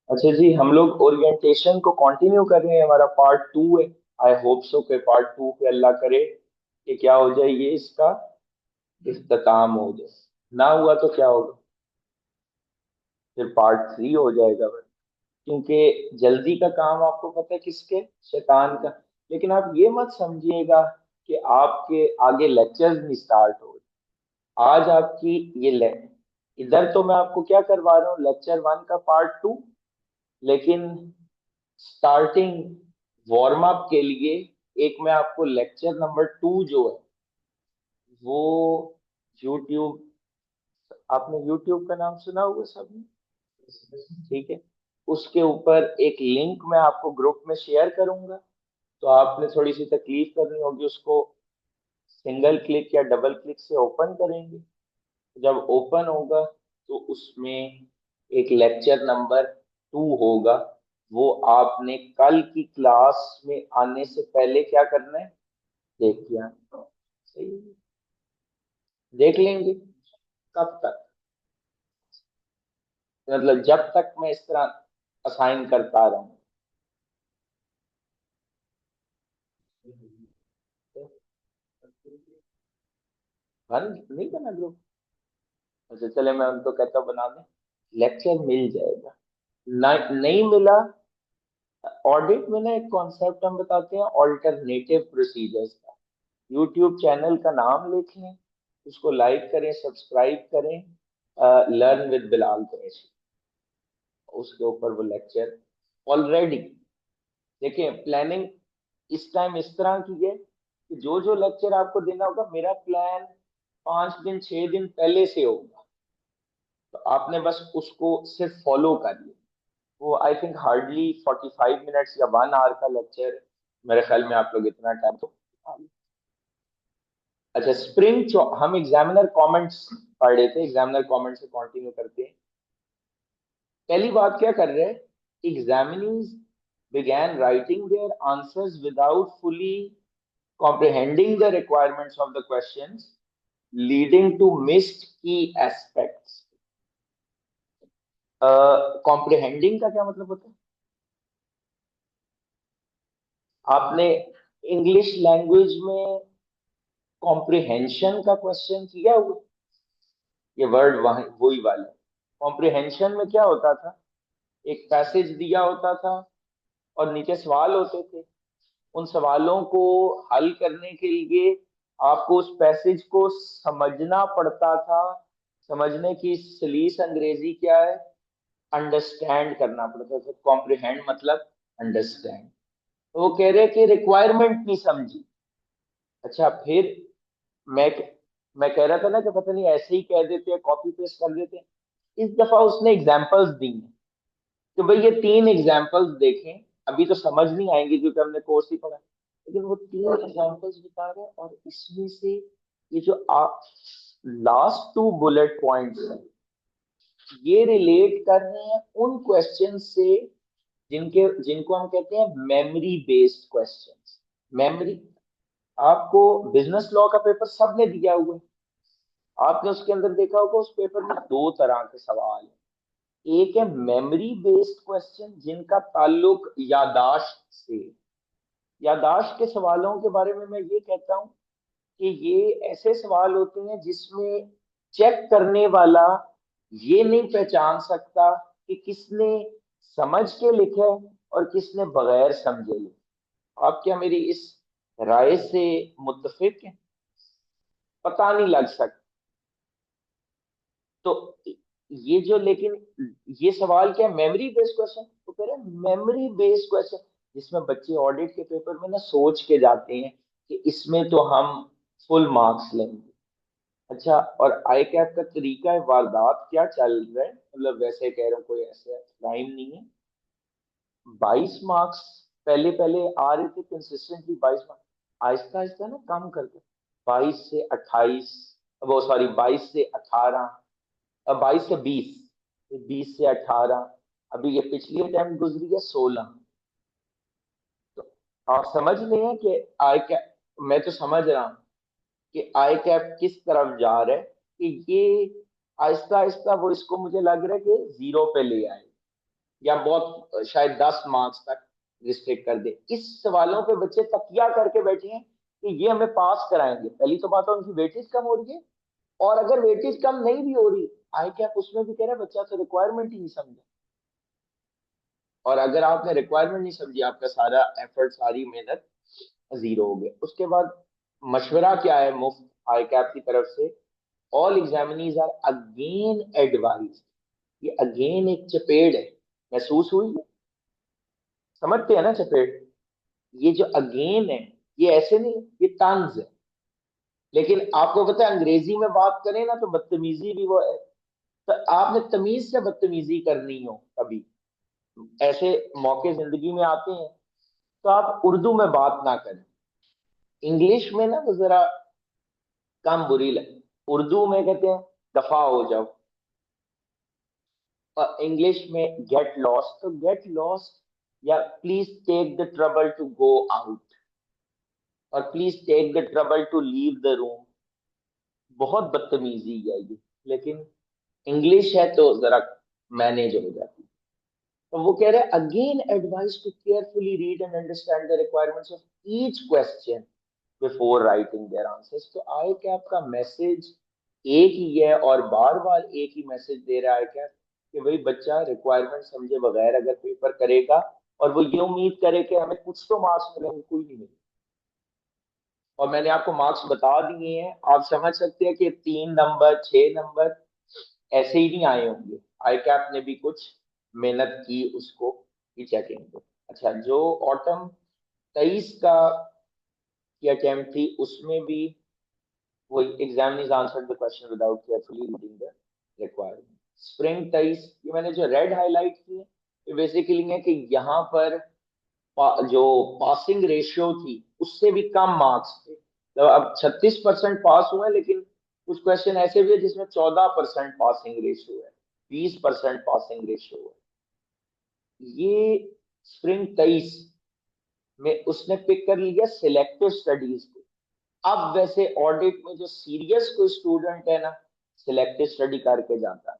अच्छा जी, हम लोग ओरिएंटेशन को कंटिन्यू कर रहे हैं, हमारा पार्ट 2 है। आई होप सो कि पार्ट 2 पे अल्लाह करे कि क्या हो जाए, ये इसका इख्तिताम हो जाए। ना हुआ तो क्या होगा, फिर पार्ट 3 हो जाएगा फिर। क्योंकि जल्दी का काम आपको पता है किसके, शैतान का। लेकिन आप ये मत समझिएगा कि आपके आगे लेक्चर्स नहीं स्टार्ट हो रहे। आज आपकी ये ले इधर तो मैं आपको क्या करवा रहा हूँ, लेक्चर 1 का पार्ट 2। लेकिन स्टार्टिंग वार्म अप के लिए एक मैं आपको लेक्चर नंबर 2 जो है वो यूट्यूब, आपने यूट्यूब का नाम सुना होगा सबने, ठीक है। उसके ऊपर एक लिंक मैं आपको ग्रुप में शेयर करूंगा। तो आपने थोड़ी सी तकलीफ करनी होगी, उसको सिंगल क्लिक या डबल क्लिक से ओपन करेंगे। जब ओपन होगा तो उसमें एक लेक्चर नंबर 2 होगा। वो आपने कल की क्लास में आने से पहले क्या करना है, देख के आना। सही है? देख लेंगे। कब तक, मतलब जब तक मैं इस तरह असाइन करता रहूं। बंद नहीं करना ग्रुप। अच्छा चले, मैं उनको कहता हूं बना दें। लेक्चर मिल जाएगा। नहीं मिला। ऑडिट में ना एक कॉन्सेप्ट हम बताते हैं, ऑल्टरनेटिव प्रोसीजर्स का। यूट्यूब चैनल का नाम लिख लें, उसको लाइक करें, सब्सक्राइब करें, लर्न विद बिलाल करें। उसके ऊपर वो लेक्चर ऑलरेडी, देखिए प्लानिंग इस टाइम इस तरह की है कि जो जो लेक्चर आपको देना होगा, मेरा प्लान 5 दिन 6 दिन पहले से होगा। तो आपने बस उसको सिर्फ फॉलो कर लिया। वो आई थिंक हार्डली 45 मिनट्स या 1 आवर का लेक्चर। मेरे ख्याल में आप लोग इतना टाइम तो। अच्छा, हम एग्जामिनर कमेंट्स पढ़ रहे थे, एग्जामिनर कमेंट से कंटिन्यू करते हैं। पहली बात क्या कर रहे हैं, examinees began writing their answers without fully comprehending the requirements of the questions, leading to missed key aspects। Comprehending का क्या मतलब होता है, आपने इंग्लिश लैंग्वेज में कॉम्प्रिहेंशन का क्वेश्चन किया हुआ? ये वर्ड वही वाला है। कॉम्प्रिहेंशन में क्या होता था, एक पैसेज दिया होता था और नीचे सवाल होते थे। उन सवालों को हल करने के लिए आपको उस पैसेज को समझना पड़ता था। समझने की सलीस अंग्रेजी क्या है, अंडरस्टैंड करना पड़ता था। कॉम्प्रिहेंड मतलब अंडरस्टैंड। तो वो कह रहे कि रिक्वायरमेंट नहीं समझी। अच्छा फिर मैं मैं कह रहा था ना कि पता नहीं ऐसे ही कह देते हैं, कॉपी पेस्ट कर देते हैं। इस दफा उसने एग्जाम्पल्स दी हैं कि भाई ये 3 एग्जाम्पल्स देखें। अभी तो समझ नहीं आएंगे क्योंकि हमने कोर्स ही पढ़ा, लेकिन वो 3 एग्जाम्पल्स बता रहे हैं। और इसमें से ये जो लास्ट 2 बुलेट पॉइंट्स हैं, ये रिलेट कर रहे हैं उन क्वेश्चन से जिनके जिनको हम कहते हैं मेमोरी बेस्ड क्वेश्चंस। मेमोरी, आपको बिजनेस लॉ का पेपर सबने दिया हुआ है। आपने उसके अंदर देखा होगा, उस पेपर में 2 तरह के सवाल हैं। एक है मेमोरी बेस्ड क्वेश्चन जिनका ताल्लुक यादाश्त से। यादाश्त के सवालों के बारे में मैं ये कहता हूँ कि ये ऐसे सवाल होते हैं जिसमें चेक करने वाला ये नहीं पहचान सकता कि किसने समझ के लिखा है और किसने बगैर समझे लिखा। आप क्या मेरी इस राय से मुत्तफिक हैं? पता नहीं लग सकता। तो ये जो, लेकिन ये सवाल क्या, मेमोरी बेस्ड क्वेश्चन तो कह रहे हैं, मेमोरी बेस्ड क्वेश्चन जिसमें बच्चे ऑडिट के पेपर में ना सोच के जाते हैं कि इसमें तो हम फुल मार्क्स लेंगे। अच्छा, और आई कैप का तरीका है, वारदात क्या चल रहा है, मतलब वैसे कह रहा हूँ, कोई ऐसे क्राइम नहीं है। 22 मार्क्स पहले पहले आ रहे थे कंसिस्टेंटली, 22 मार्क्स आहिस्ता आहिस्ता ना कम करके 22 से 28, वो सॉरी 22 से 18, अब 22 से 20, 20 से 18, अभी ये पिछली अटेम्प्ट गुजरी है 16। तो आप समझ रहे हैं कि आई कैप, मैं तो समझ रहा हूँ कि आई कैप किस तरफ जा रहा है, कि ये आहिस्ता आहिस्ता वो इसको मुझे लग रहा है कि जीरो पे ले आए। या बहुत शायद 10 मार्क्स तक रिस्ट्रिक्ट कर दे। इस सवालों पे बच्चे तकिया करके बैठे हैं कि ये हमें पास कराएंगे। पहली तो बात है उनकी वेटेज कम हो रही है, और अगर वेटेज कम नहीं भी हो रही, आई कैप उसमें भी कह रहा है बच्चा तो रिक्वायरमेंट ही नहीं समझा। और अगर आपने रिक्वायरमेंट नहीं समझी, आपका सारा एफर्ट, सारी मेहनत जीरो हो गया। उसके बाद मशवरा क्या है मुफ्त आई कैप की तरफ से, all examinees are again advise. ये अगेन एक चपेड़ है, महसूस हुई? समझते हैं ना चपेड़? ये जो अगेन है, ये ऐसे नहीं, ये तंज है। लेकिन आपको पता है अंग्रेजी में बात करें ना तो बदतमीजी भी वो है। तो आपने तमीज से बदतमीजी करनी हो कभी, ऐसे मौके जिंदगी में आते हैं, तो आप उर्दू में बात ना करें। इंग्लिश में ना वो जरा कम बुरी लगे, उर्दू में कहते हैं दफा हो जाओ। और इंग्लिश में गेट लॉस्ट, तो गेट लॉस्ट या please take the trouble to go out, और please take the trouble to leave the room, बहुत बदतमीजी है ये। लेकिन इंग्लिश है तो जरा मैनेज हो जाती है। तो वो कह रहे हैं again advise to carefully read and understand the requirements of each question before writing their answers. तो आई कैप का मैसेज एक ही है, और बार बार एक ही मैसेज दे रहा है क्या, कि भाई बच्चा रिक्वायरमेंट समझे बगैर अगर पेपर करेगा, और वो ये उम्मीद करे कि हमें कुछ तो मार्क्स मिलेंगे, कोई नहीं मिलेगा। और मैंने आपको मार्क्स बता दिए हैं, आप समझ सकते हैं कि 3 नंबर 6 नंबर ऐसे ही नहीं आए होंगे। आई कैप ने भी कुछ मेहनत की उसको की चेकिंग को। अच्छा, जो ऑटम 23 का की अटेम्प्ट थी, उसमें भी वही examiners answered the question without carefully reading the requirement. Spring 23 ये मैंने जो रेड हाईलाइट की है, ये बेसिकली है कि यहाँ पर जो पासिंग रेशियो थी उससे भी कम मार्क्स थे। तो अब 36% पास हुए, लेकिन कुछ क्वेश्चन ऐसे भी है जिसमें 14% पासिंग रेशियो है, 20% पासिंग रेशियो है। ये स्प्रिंग 23 में उसने पिक कर लिया सिलेक्टिव स्टडीज को। अब वैसे ऑडिट में जो सीरियस कोई स्टूडेंट है ना, सिलेक्टिव स्टडी करके जाता है।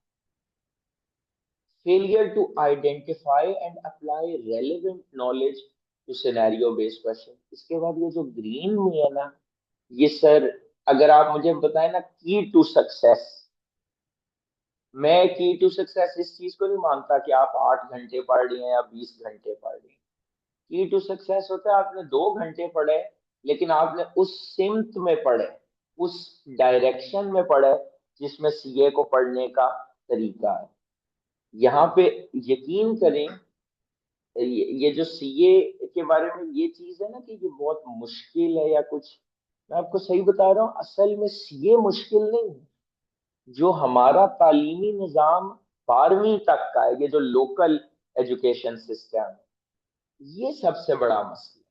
Failure to identify and apply relevant knowledge to scenario based question. इसके बाद ये जो ग्रीन में है ना, ये सर अगर आप मुझे बताएं ना की टू सक्सेस, मैं की टू सक्सेस इस चीज को नहीं मानता कि आप 8 घंटे पढ़ रहे हैं या 20 घंटे पढ़ रहे हैं। की टू सक्सेस होता है आपने 2 घंटे पढ़े, लेकिन आपने उस सिमत में पढ़े, उस डायरेक्शन में पढ़े जिसमें सीए को पढ़ने का तरीका है। यहाँ पे यकीन करें, ये जो सीए के बारे में ये चीज है ना कि ये बहुत मुश्किल है या कुछ, मैं आपको सही बता रहा हूँ, असल में सीए मुश्किल नहीं है। जो हमारा तालीमी निजाम 12वीं तक का है, ये जो लोकल एजुकेशन सिस्टम है, ये सबसे बड़ा मसला।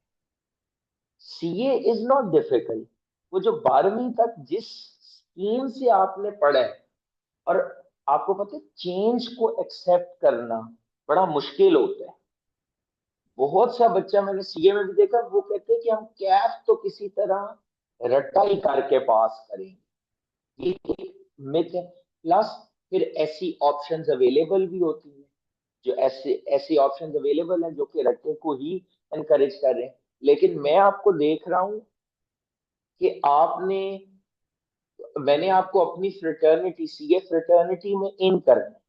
CA is not difficult. वो जो 12वीं तक जिस स्कीम से आपने पढ़ा है, और आपको पता है चेंज को एक्सेप्ट करना बड़ा मुश्किल होता है। बहुत सा बच्चा मैंने सीए में भी देखा, वो कहते हैं कि हम कैफ तो किसी तरह रट्टाई करके पास करेंगे। ये एक मिथ है। प्लस फिर ऐसी ऑप्शंस अवेलेबल भी होती हैं, जो ऐसे ऐसी ऑप्शंस अवेलेबल हैं जो कि रट्टे को ही एनकरेज कर रहे हैं। लेकिन मैं आपको देख रहा हूं कि आपने, मैंने आपको अपनी फ्रेटर्निटी, सीए फ्रेटर्निटी में इन करना है।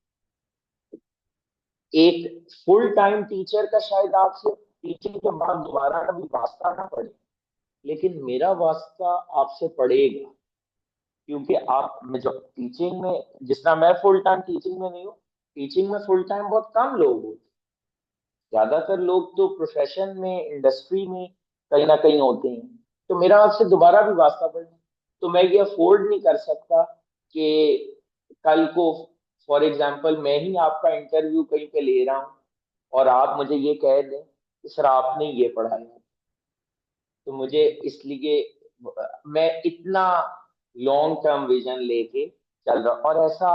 एक फुल टाइम टीचर का शायद आपसे टीचिंग के बाद दोबारा कभी वास्ता ना पड़े, लेकिन मेरा वास्ता आपसे पड़ेगा। क्योंकि आप में जो टीचिंग में, जितना मैं फुल टाइम टीचिंग में नहीं हूँ, टीचिंग में फुल टाइम बहुत कम लोग होते, ज्यादातर लोग तो प्रोफेशन में, इंडस्ट्री में कहीं ना कहीं होते हैं। तो मेरा आपसे दोबारा भी वास्ता पड़ना, तो मैं ये अफोर्ड नहीं कर सकता कि कल को फॉर एग्जाम्पल मैं ही आपका इंटरव्यू कहीं पे ले रहा हूँ और आप मुझे ये कह दें कि सर आपने ये पढ़ाया। तो मुझे इसलिए मैं इतना लॉन्ग टर्म विजन लेके चल रहा हूं। और ऐसा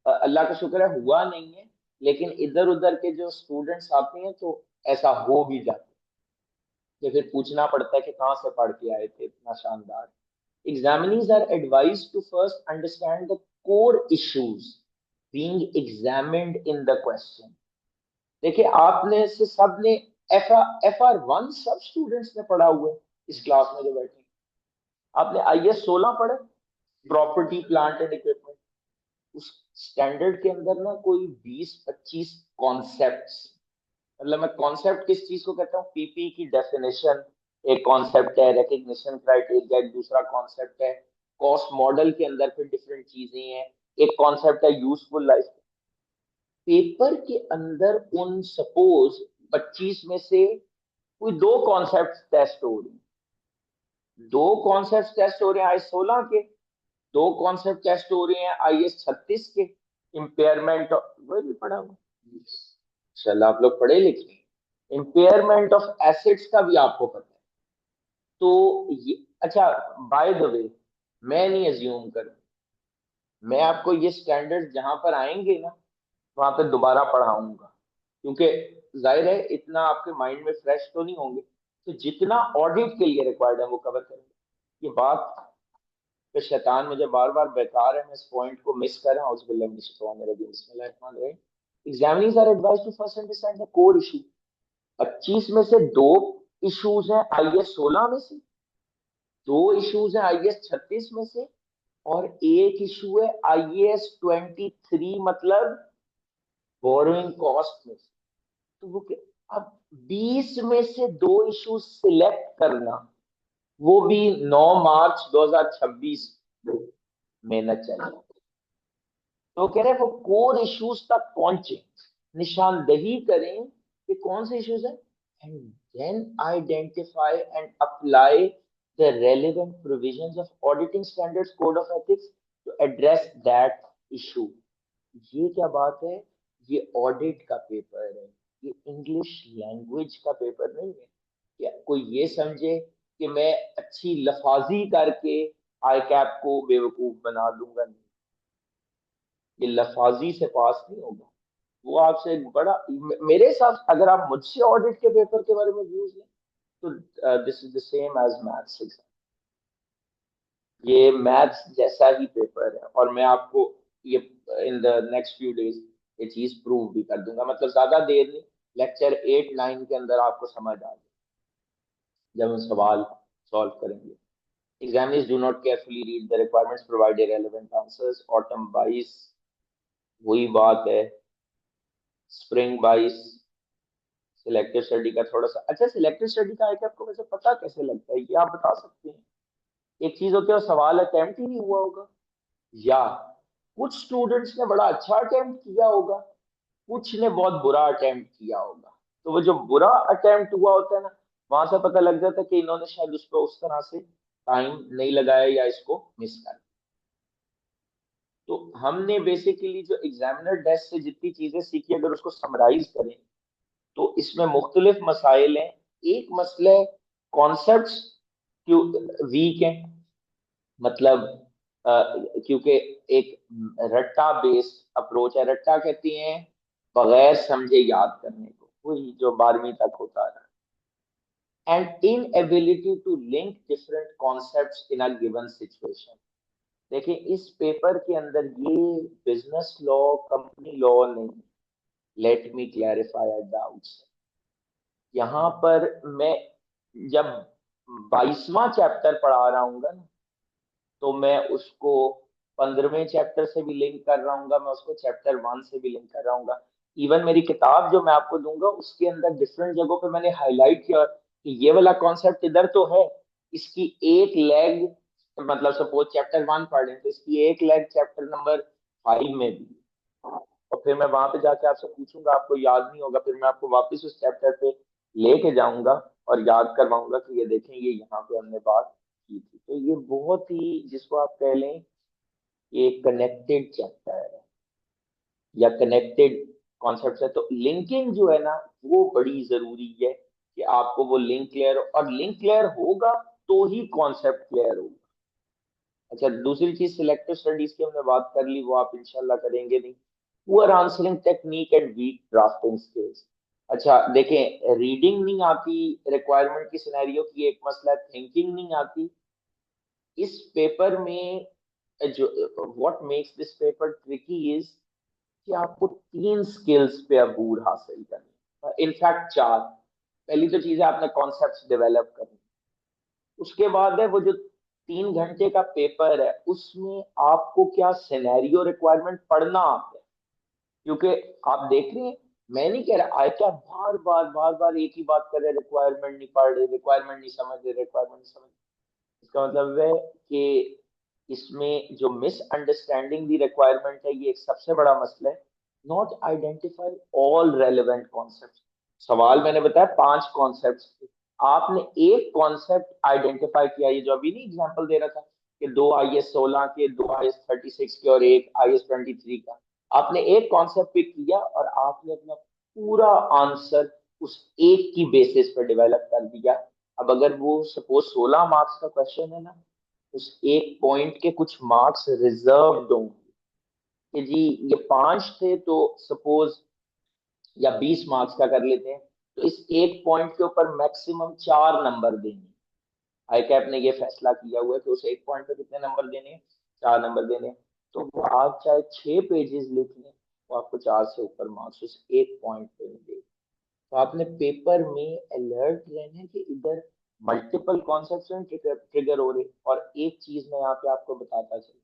अल्लाह का शुक्र है हुआ नहीं है, लेकिन इधर उधर के जो स्टूडेंट्स आते हैं तो ऐसा हो भी जाता है, तो फिर पूछना पड़ता है कि कहाँ से पढ़ के आए थे इतना शानदार। Examinees are advised to first understand the core issues being examined in the question. देखिए आपने से सबने FR1 सब स्टूडेंट्स ने पढ़ा हुआ है इस क्लास में जो बैठे हैं। आपने IS 16 पढ़ा, प्रॉपर्टी प्लांट एंड इक्विपमेंट। उस स्टैंडर्ड के अंदर ना कोई 20-25 कॉन्सेप्ट्स, मतलब मैं कॉन्सेप्ट किस चीज को कहता हूँ, पीपी की डेफिनेशन एक कॉन्सेप्ट है, रिकग्निशन क्राइटेरिया एक दूसरा कॉन्सेप्ट है, कॉस्ट मॉडल के अंदर फिर डिफरेंट चीजें हैं, एक कॉन्सेप्ट है यूजफुल लाइफ। पेपर के अंदर उन सपोज 25 में से कोई दो कॉन्सेप्ट टेस्ट हो रही हैं, दो कॉन्सेप्ट टेस्ट हो रहे हैं IS 16 के, दो कॉन्सेप्ट टेस्ट हो रहे हैं IS 36 के, इम्पेयरमेंट, वही भी पढ़ा हुआ, चल आप लोग पढ़े लिखे, इम्पेयरमेंट ऑफ एसेट्स का भी आपको पता है। तो ये अच्छा, बाय द वे, मैं नहीं एज्यूम करूं, मैं आपको ये स्टैंडर्ड जहां पर आएंगे ना वहां पे दोबारा पढ़ाऊंगा, क्योंकि जाहिर है इतना आपके माइंड में फ्रेश तो नहीं होंगे, तो जितना ऑडिट के लिए रिक्वायर्ड है वो कवर करेंगे। ये बात पे शैतान मुझे बार बार बेकार है, मैं इस पॉइंट को मिस कर रहा हूँ। Examinees are advise to first understand the core issue. 25 में से दो इश्यूज हैं IS 16 में से, दो इश्यूज हैं IS 36 में से, और एक इशू है IS 23, मतलब बोरोइंग कॉस्ट में से। तो वो अब 20 में से दो इशू सिलेक्ट करना, वो भी 9 मार्च 2026, मेहनत चाहिए। तो कह रहे हैं वो कोर इश्यूज तक पहुंचे, निशानदेही करें कि कौन से इश्यूज हैं, and then identify and apply the relevant provisions of auditing standards code of ethics to address that issue. ये क्या बात है, ये ऑडिट का पेपर है, ये इंग्लिश लैंग्वेज का पेपर नहीं है। क्या कोई ये समझे कि मैं अच्छी लफाजी करके आई कैप को बेवकूफ बना दूंगा, नहीं, ये लफाजी से पास नहीं होगा। वो आपसे एक बड़ा, मेरे साथ अगर आप मुझसे ऑडिट के पेपर के बारे में व्यूज लें, तो this is the same as maths exam, ये मैथ्स जैसा ही पेपर है, और मैं आपको ये in the next few days ये चीज प्रूव भी कर दूंगा, मतलब ज्यादा देर नहीं, लेक्चर 8-9 के अंदर आपको समझ आ जाए जब हम सवाल सॉल्व करेंगे। Examiners do not carefully read the requirements, provide irrelevant answers. Autumn 22 वही बात है, स्प्रिंग 22, सिलेक्टिव स्टडी का थोड़ा सा, अच्छा सिलेक्टिव स्टडी का है कि आपको वैसे पता कैसे लगता है, ये आप बता सकते हैं। एक चीज होती है सवाल अटेम्प्ट ही नहीं हुआ होगा, या कुछ स्टूडेंट्स ने बड़ा अच्छा अटेम्प्ट किया होगा, कुछ ने बहुत बुरा अटेम्प्ट किया होगा। तो वो जो बुरा अटेम्प्ट हुआ होता है ना, वहां से पता लग जाता है कि इन्होंने शायद उस पर उस तरह से टाइम नहीं लगाया या इसको मिस कर। तो हमने बेसिकली जो एग्जामिनर डेस्क से जितनी चीजें सीखी, अगर उसको समराइज करें तो इसमें मुख्तलिफ मसाइल हैं। एक मसला कॉन्सेप्ट्स क्यों वीक हैं, मतलब क्योंकि एक रट्टा बेस्ड अप्रोच है, रट्टा कहती हैं बगैर समझे याद करने को, वही जो 12वीं तक होता है, and inability to link different concepts in a given situation. देखिए इस पेपर के अंदर ये बिजनेस लॉ, कंपनी लॉ नहीं, लेट मी क्लैरिफाई डाउट्स। यहाँ पर मैं जब 22वां चैप्टर पढ़ा रहा हूँ ना, तो मैं उसको 15वें चैप्टर से भी लिंक कर रहा हूँ, मैं उसको चैप्टर 1 से भी लिंक कर रहा हूँ। इवन मेरी किताब जो मैं आपको दूंगा उसके अंदर डिफरेंट जगहों पे मैंने हाईलाइट किया कि ये वाला कॉन्सेप्ट इधर तो है, इसकी एक लेग, मतलब सपोज चैप्टर 1 पढ़ रहे हैं तो इसकी एक लेग चैप्टर नंबर 5 में भी, और फिर मैं वहां पे जाके आपसे पूछूंगा, आपको याद नहीं होगा, फिर मैं आपको वापस उस चैप्टर पे लेके जाऊंगा और याद करवाऊंगा कि ये देखें ये यहाँ पे हमने बात की थी। तो ये बहुत ही, जिसको आप कह लें, ये कनेक्टेड चैप्टर है या कनेक्टेड कॉन्सेप्ट है। तो लिंकिंग जो है ना वो बड़ी जरूरी है कि आपको वो लिंक क्लियर, और लिंक क्लियर होगा तो ही कॉन्सेप्ट क्लियर होगा। अच्छा दूसरी चीज सिलेक्टिव स्टडीज की हमने बात कर ली, वो आप इंशाल्लाह करेंगे नहीं। Poor answering technique and weak drafting skills. अच्छा देखें, रीडिंग नहीं आती रिक्वायरमेंट की सिनेरियो की, एक मसला, थिंकिंग नहीं आती इस पेपर में। जो what makes this paper tricky is कि आपको 3 स्किल्स पे अबूर हासिल करनी, इनफैक्ट चार। पहली तो चीज है आपने कॉन्सेप्ट्स डेवलप करने, उसके बाद है वो जो 3 घंटे का पेपर है उसमें आपको क्या सिनेरियो रिक्वायरमेंट पढ़ना आता है। क्योंकि आप देख रहे हैं, मैं नहीं कह रहा, आय क्या बार बार एक ही बात कर रहे, रिक्वायरमेंट नहीं पढ़ रहे, रिक्वायरमेंट नहीं समझ रहे, रिक्वायरमेंट नहीं समझ रहे। इसका मतलब है कि इसमें जो मिसअंडरस्टैंडिंग दी रिक्वायरमेंट है, ये एक सबसे बड़ा मसला है। Not identify all relevant concept. सवाल मैंने बताया 5 कॉन्सेप्ट थे, आपने एक कॉन्सेप्ट आइडेंटिफाई किया, ये जो अभी नहीं एग्जांपल दे रहा था कि 2 IS 16 के, 2 IS 36 के और 1 IS 23 का, आपने एक कॉन्सेप्ट पिक किया और आपने अपना पूरा आंसर उस एक की बेसिस पर डेवलप कर दिया। अब अगर वो सपोज 16 मार्क्स का क्वेश्चन है ना, उस एक पॉइंट के कुछ मार्क्स रिजर्व्ड होंगे कि जी ये 5 थे तो सपोज, या 20 मार्क्स का कर लेते हैं, तो इस एक पॉइंट के ऊपर मैक्सिमम 4 नंबर देंगे। आई कैप ने ये फैसला किया हुआ है कि उस एक पॉइंट पे कितने नंबर देने हैं, 4 नंबर देने हैं। तो वो आप चाहे 6 पेजेस लिख लें, वो आपको 4 से ऊपर मार्क्स उस एक पॉइंट पे मिलेगा। तो आपने पेपर में अलर्ट रहना कि इधर मल्टीपल कॉन्सेप्ट ट्रिगर हो रहे। और एक चीज मैं यहाँ पे आपको बताता चलूं,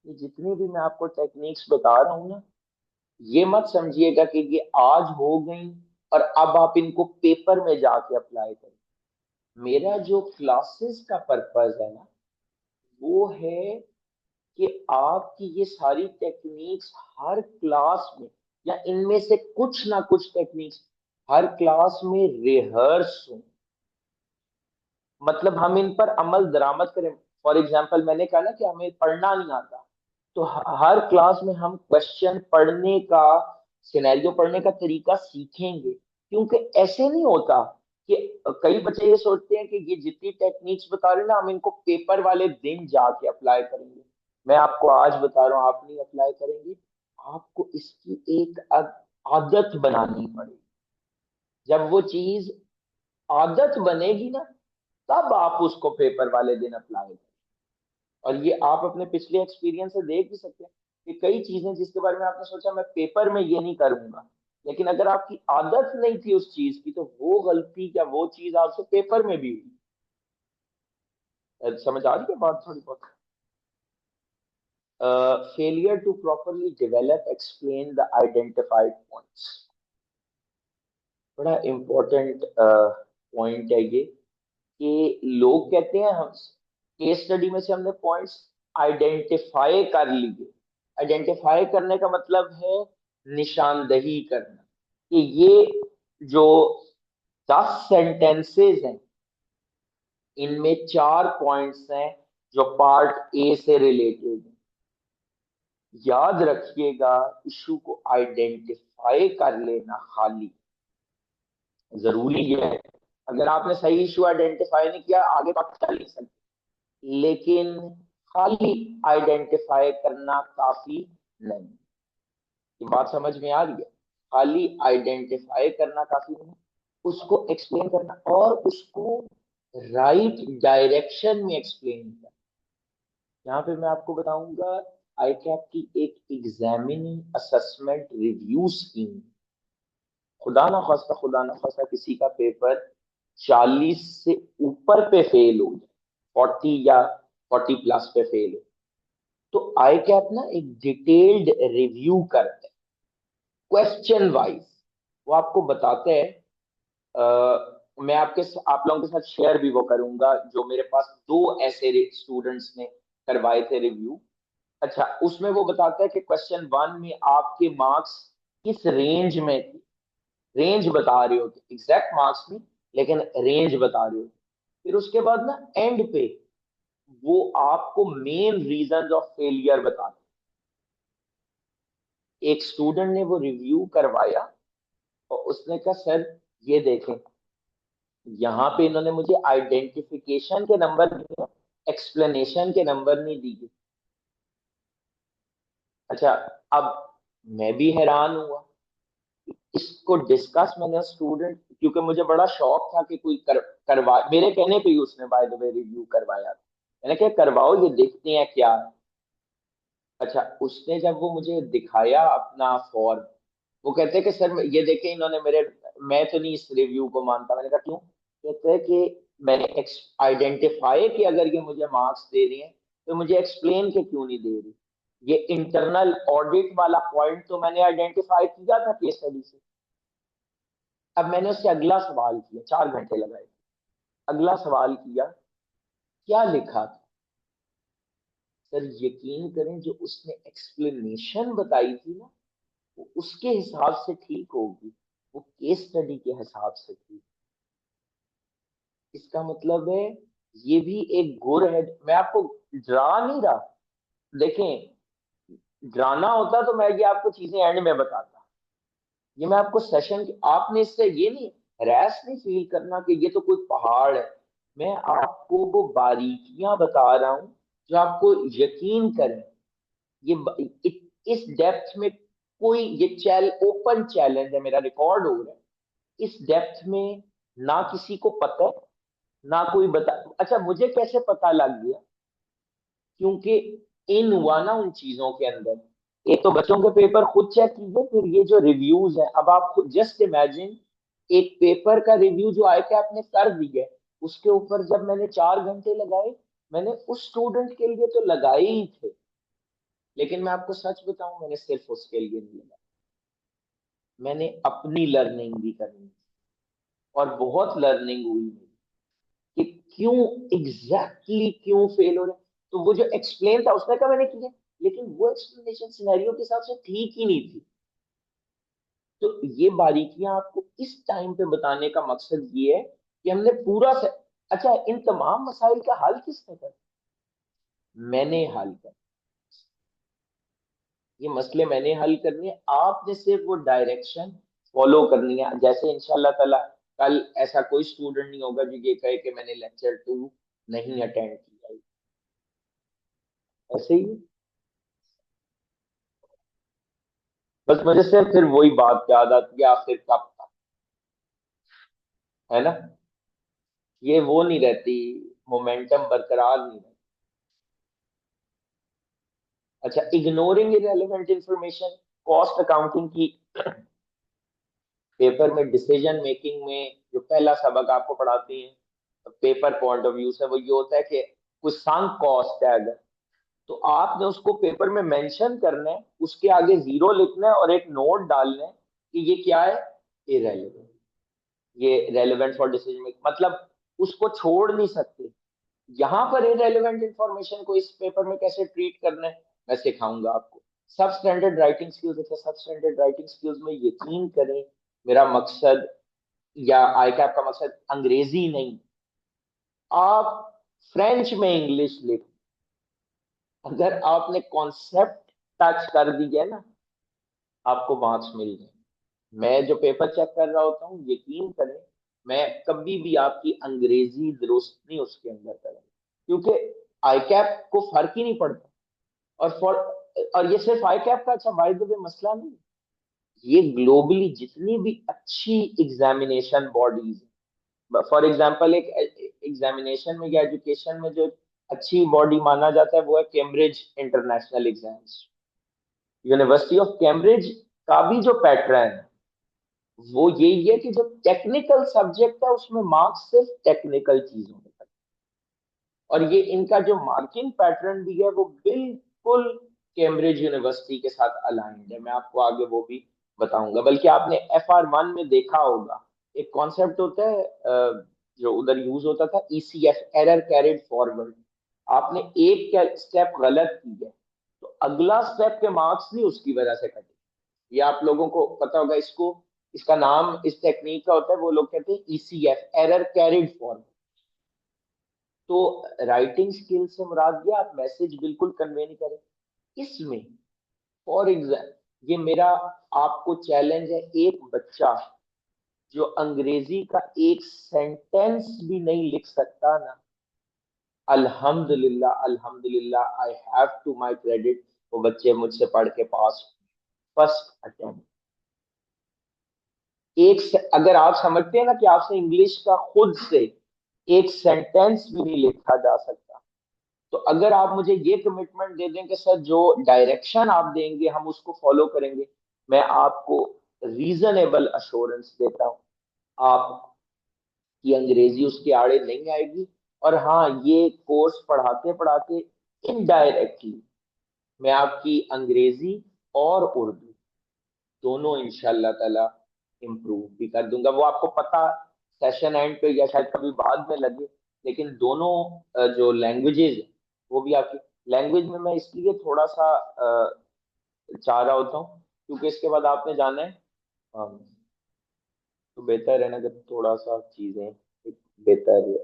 ये जितनी भी मैं आपको टेक्निक्स बता रहा हूँ ना, ये मत समझिएगा कि ये आज हो गई और अब आप इनको पेपर में जाके अप्लाई करें। मेरा जो क्लासेस का पर्पज है ना, वो है कि आपकी ये सारी टेक्निक्स हर क्लास में, या इनमें से कुछ ना कुछ टेक्निक्स हर क्लास में रिहर्स हो। मतलब हम इन पर अमल दरामद करें। फॉर एग्जाम्पल मैंने कहा ना कि हमें पढ़ना नहीं आता, तो हर क्लास में हम क्वेश्चन पढ़ने का, सिनेरियो पढ़ने का तरीका सीखेंगे। क्योंकि ऐसे नहीं होता कि कई बच्चे ये सोचते हैं कि ये जितनी टेक्निक्स बता रहे हैं ना, हम इनको पेपर वाले दिन जाके अप्लाई करेंगे। मैं आपको आज बता रहा हूँ, आप नहीं अप्लाई करेंगे, आपको इसकी एक आदत बनानी पड़ेगी। जब वो चीज आदत बनेगी ना, तब आप उसको पेपर वाले दिन अप्लाई करें। और ये आप अपने पिछले एक्सपीरियंस से देख भी सकते हैं कि कई चीजें जिसके बारे में आपने सोचा मैं पेपर में ये नहीं करूंगा, लेकिन अगर आपकी आदत नहीं थी उस चीज की, तो वो गलती या वो चीज आपसे पेपर में भी हुई। समझ आ रही है बात थोड़ी बहुत? Failure to properly develop explain the identified points, बड़ा इंपॉर्टेंट पॉइंट है ये। कि लोग कहते हैं हम केस स्टडी में से हमने पॉइंट्स आइडेंटिफाई कर लिए। आइडेंटिफाई करने का मतलब है निशानदही करना, कि ये जो 10 सेंटेंसेस हैं, इनमें 4 पॉइंट्स हैं जो पार्ट ए से रिलेटेड हैं। याद रखिएगा, इशू को आइडेंटिफाई कर लेना खाली जरूरी है। अगर आपने सही इशू आइडेंटिफाई नहीं किया, आगे तो आप चल नहीं सकते। लेकिन खाली आइडेंटिफाई करना काफी नहीं। ये बात समझ में आ रही है? खाली आइडेंटिफाई करना काफी नहीं, उसको एक्सप्लेन करना, और उसको राइट डायरेक्शन में एक्सप्लेन करना। यहाँ पे मैं आपको बताऊंगा, आई कैप की एक एग्जामिनिंग असेसमेंट रिव्यू स्कीम। खुदा ना खास्ता किसी का पेपर 40 से ऊपर पे फेल हो जाए, 40 या 40+ पे फेल हो, तो आई कैप ना एक डिटेल्ड रिव्यू करते हैं क्वेश्चन वाइज। वो आपको बताते हैं, मैं आप लोगों के साथ शेयर भी वो करूंगा, जो मेरे पास 2 ऐसे स्टूडेंट्स ने करवाए थे रिव्यू। अच्छा, उसमें वो बताता है कि क्वेश्चन 1 में आपके मार्क्स किस रेंज में थे, रेंज बता रहे होते, एग्जैक्ट मार्क्स नहीं, लेकिन रेंज बता रहे होते। फिर उसके बाद ना एंड पे वो आपको मेन रीजन ऑफ फेलियर बताते। एक स्टूडेंट ने वो रिव्यू करवाया और उसने कहा सर ये देखें, यहाँ पे इन्होंने मुझे आइडेंटिफिकेशन के नंबर दिए, एक्सप्लेनेशन के नंबर नहीं दिए। अच्छा, अब मैं भी हैरान हुआ। इसको डिस्कस मैंने स्टूडेंट, क्योंकि मुझे बड़ा शौक था कि कोई करवा, मेरे कहने पे ही उसने बाय द वे रिव्यू करवाया। मैंने कहा करवाओ, ये देखते हैं क्या है। अच्छा, उसने जब वो मुझे दिखाया अपना फॉर्म, वो कहते हैं कि सर ये देखे इन्होंने मेरे मैं तो नहीं इस रिव्यू को मानता। मैंने कहा क्यों? कहते हैं कि मैंने आइडेंटिफाई कि अगर ये मुझे मार्क्स दे रही है तो मुझे एक्सप्लेन के क्यों नहीं दे रही। ये इंटरनल ऑडिट वाला पॉइंट तो मैंने आइडेंटिफाई किया था केस स्टडी से। अब मैंने उससे अगला सवाल किया, 4 घंटे लगाए। अगला सवाल किया, क्या लिखा था? सर यकीन करें, जो उसने एक्सप्लेनेशन बताई थी ना, वो उसके हिसाब से ठीक होगी, वो केस स्टडी के हिसाब से थी। इसका मतलब है ये भी एक गुर है। मैं आपको डरा नहीं रहा। देखें, डराना होता तो मैं ये आपको चीजें एंड में बताता। ये मैं आपको सेशन की, आपने इससे ये नहीं रैश नहीं फील करना कि ये तो कोई पहाड़ है। मैं आपको वो बारीकियां बता रहा हूं जो आपको यकीन करें। ये इस डेप्थ में कोई, ये ओपन चैलेंज है, मेरा रिकॉर्ड हो रहा है। इस डेप्थ में ना किसी को पता है, ना कोई बता। अच्छा, मुझे कैसे पता लग गया? क्योंकि इन हुआ ना उन चीजों के अंदर। एक तो बच्चों के पेपर खुद चेक कीजिए, फिर ये जो रिव्यूज है, अब आप खुद जस्ट इमेजिन, एक पेपर का रिव्यू जो आया कि आपने कर दिया, उसके ऊपर जब मैंने 4 घंटे लगाए, मैंने उस स्टूडेंट के लिए तो लगाए ही थे, लेकिन मैं आपको सच बताऊं, मैंने सिर्फ उसके लिए नहीं लगाया। मैंने अपनी लर्निंग भी करनी थी, और बहुत लर्निंग हुई मेरी कि क्यों एग्जैक्टली exactly क्यों फेल हो रहे हैं। तो वो जो एक्सप्लेन था उसने कहा मैंने किया, लेकिन वो एक्सप्लेनेशन सिनेरियो के हिसाब से ठीक ही नहीं थी। तो ये बारीकियां आपको इस टाइम पे बताने का मकसद ये है कि हमने अच्छा, इन तमाम मसाइल का हल किसने कर? मैंने हल कर। ये मसले मैंने हल करने हैं, आपने सिर्फ वो डायरेक्शन फॉलो करनी है। जैसे इंशाल्लाह ताला कल ऐसा कोई स्टूडेंट नहीं होगा जो ये कहे कि मैंने लेक्चर 2 नहीं अटेंड किया। ऐसे ही बस मुझे से फिर वही बात याद आती है, आखिर कब था, है ना? ये वो नहीं रहती, मोमेंटम बरकरार नहीं रहती। अच्छा, ignoring irrelevant information, cost accounting की पेपर में डिसीजन मेकिंग में जो पहला सबक आपको पढ़ाते हैं पेपर पॉइंट ऑफ व्यू से, वो ये होता है कि कुछ संक कॉस्ट है अगर, तो आपने उसको पेपर में मेंशन करना है, उसके आगे जीरो लिखना है और एक नोट डालना है कि ये क्या है, इरेलीवेंट। ये रेलेवेंट फॉर डिसीजन मेकिंग, मतलब उसको छोड़ नहीं सकते। यहां पर इरेलीवेंट इंफॉर्मेशन को इस पेपर में कैसे ट्रीट करना है, मैं सिखाऊंगा आपको। सब स्टैंडर्ड राइटिंग स्किल्स, अच्छा सब स्टैंडर्ड राइटिंग स्किल्स में यकीन करें, मेरा मकसद या आई कैप का मकसद अंग्रेजी नहीं। आप फ्रेंच में इंग्लिश लिख, अगर आपने कॉन्सेप्ट टच कर दिया ना, आपको मार्क्स मिल जाए। मैं जो पेपर चेक कर रहा होता हूँ, यकीन करें, मैं कभी भी आपकी अंग्रेजी दुरुस्त नहीं उसके अंदर करूंगा, क्योंकि आई कैप को फर्क ही नहीं पड़ता। और फॉर और ये सिर्फ आई कैप का, अच्छा बाय द वे, मसला नहीं, ये ग्लोबली जितनी भी अच्छी एग्जामिनेशन बॉडीज, फॉर एग्जांपल एक एग्जामिनेशन में या एजुकेशन में जो अच्छी बॉडी माना जाता है वो है Cambridge international exams. University of Cambridge का भी जो पैटर्न है वो यही है कि जो टेक्निकल सब्जेक्ट है उसमें मार्क्स सिर्फ टेक्निकल चीजों में लगते हैं। और ये इनका जो मार्किंग पैटर्न भी है वो बिल्कुल कैम्ब्रिज यूनिवर्सिटी के साथ अलाइंड है। मैं आपको आगे वो भी बताऊंगा। बल्कि आपने FR1 में देखा होगा, एक कॉन्सेप्ट होता है जो उधर यूज होता था, ECF, एरर कैरिड फॉरवर्ड। आपने एक स्टेप गलत की है तो अगला स्टेप के मार्क्स नहीं उसकी वजह से कटे। ये आप लोगों को पता होगा, इसको, इसका नाम इस टेक्निक का होता है, वो लोग कहते हैं ECF, एरर कैरिड फॉरवर्ड। तो राइटिंग स्किल से मुराद ये, आप मैसेज बिल्कुल कन्वे नहीं करें इसमें। फॉर एग्जाम्पल, ये मेरा आपको चैलेंज है, एक बच्चा जो अंग्रेजी का एक सेंटेंस भी नहीं लिख सकता ना, अल्हम्दुलिल्लाह अल्हम्दुलिल्लाह, I have to my credit, वो बच्चे मुझसे पढ़ के पास फर्स्ट अटेम्प्ट। अगर आप समझते हैं ना कि आपसे इंग्लिश का खुद से एक सेंटेंस भी नहीं लिखा जा सकता, तो अगर आप मुझे ये कमिटमेंट दे दें कि सर जो डायरेक्शन आप देंगे हम उसको फॉलो करेंगे, मैं आपको रीजनेबल अश्योरेंस देता हूं आपकी अंग्रेजी उसके आड़े नहीं आएगी। और हाँ, ये कोर्स पढ़ाते पढ़ाते इनडायरेक्टली मैं आपकी अंग्रेजी और उर्दू दोनों इंशाल्लाह ताला इम्प्रूव भी कर दूंगा। वो आपको पता सेशन एंड पे या शायद कभी बाद में लगे, लेकिन दोनों जो लैंग्वेजेस है वो भी आपकी लैंग्वेज में मैं इसलिए थोड़ा सा चाह रहा होता हूँ क्योंकि इसके बाद आपने जाना है। तो बेहतर है ना कि थोड़ा सा चीजें एक बेहतर है।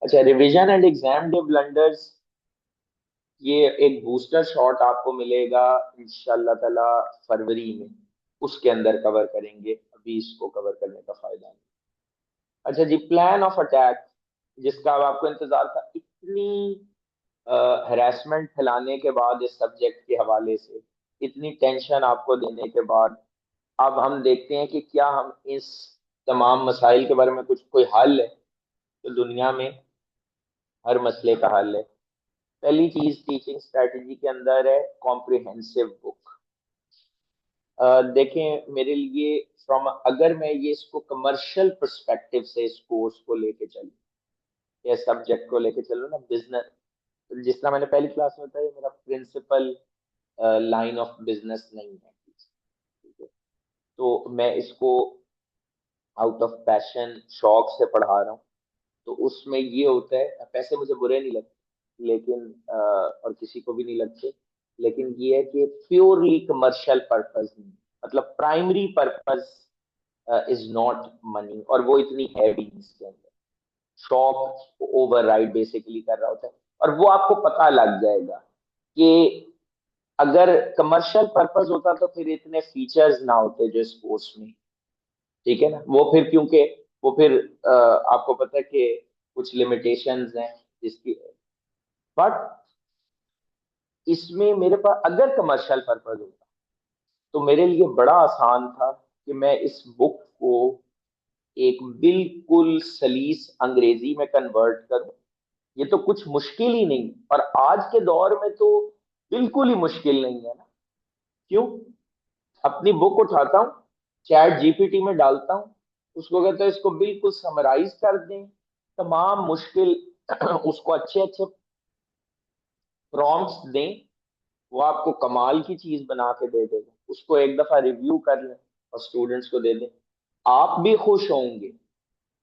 अच्छा, revision and exam day blunders, ये एक बूस्टर शॉट आपको मिलेगा इंशाल्लाह ताला फरवरी में, उसके अंदर कवर करेंगे, अभी इसको कवर करने का फायदा नहीं। अच्छा जी, प्लान ऑफ अटैक, जिसका अब आपको इंतजार था, इतनी हरासमेंट फैलाने के बाद इस सब्जेक्ट के हवाले से, इतनी टेंशन आपको देने के बाद, अब हम देखते हैं कि क्या हम इस तमाम मसाइल के बारे में कुछ कोई हल है। तो दुनिया में हर मसले का हल है। पहली चीज टीचिंग स्ट्रेटजी के अंदर है कॉम्प्रिहेंसिव बुक। देखें मेरे लिए, फ्रॉम अगर मैं ये इसको कमर्शियल पर्सपेक्टिव से इस कोर्स को लेके चलूँ या सब्जेक्ट को लेके चलूँ ना, बिजनेस, जिस तरह मैंने पहली क्लास में बताया, मेरा प्रिंसिपल लाइन ऑफ बिजनेस नहीं है, ठीक है? तो मैं इसको आउट ऑफ पैशन शौक से पढ़ा रहा हूँ। तो उसमें ये होता है, पैसे मुझे बुरे नहीं लगते लेकिन और किसी को भी नहीं लगते, लेकिन ये है कि प्योरली कमर्शियल पर्पस नहीं, मतलब primary purpose is not money, और वो इतनी है भी नहीं इसके अंदर। शॉप ओवरराइड बेसिकली कर रहा होता है। और वो आपको पता लग जाएगा कि अगर कमर्शियल पर्पस होता तो फिर इतने फीचर्स ना होते जो स्पोर्ट्स में, ठीक है ना? वो फिर क्योंकि वो फिर आपको पता है कि कुछ लिमिटेशंस हैं जिसकी, बट इसमें मेरे पास अगर कमर्शियल पर्पस होता तो मेरे लिए बड़ा आसान था कि मैं इस बुक को एक बिल्कुल सलीस अंग्रेजी में कन्वर्ट करूं। ये तो कुछ मुश्किल ही नहीं, और आज के दौर में तो बिल्कुल ही मुश्किल नहीं है ना। क्यों? अपनी बुक उठाता हूँ, चैट जीपीटी में डालता हूँ, उसको कहता है इसको बिल्कुल समराइज कर दें, तमाम मुश्किल उसको अच्छे अच्छे प्रॉम्प्ट्स दें, वो आपको कमाल की चीज बना के दे देगा। उसको एक दफा रिव्यू कर लें और स्टूडेंट्स को दे दें, आप भी खुश होंगे,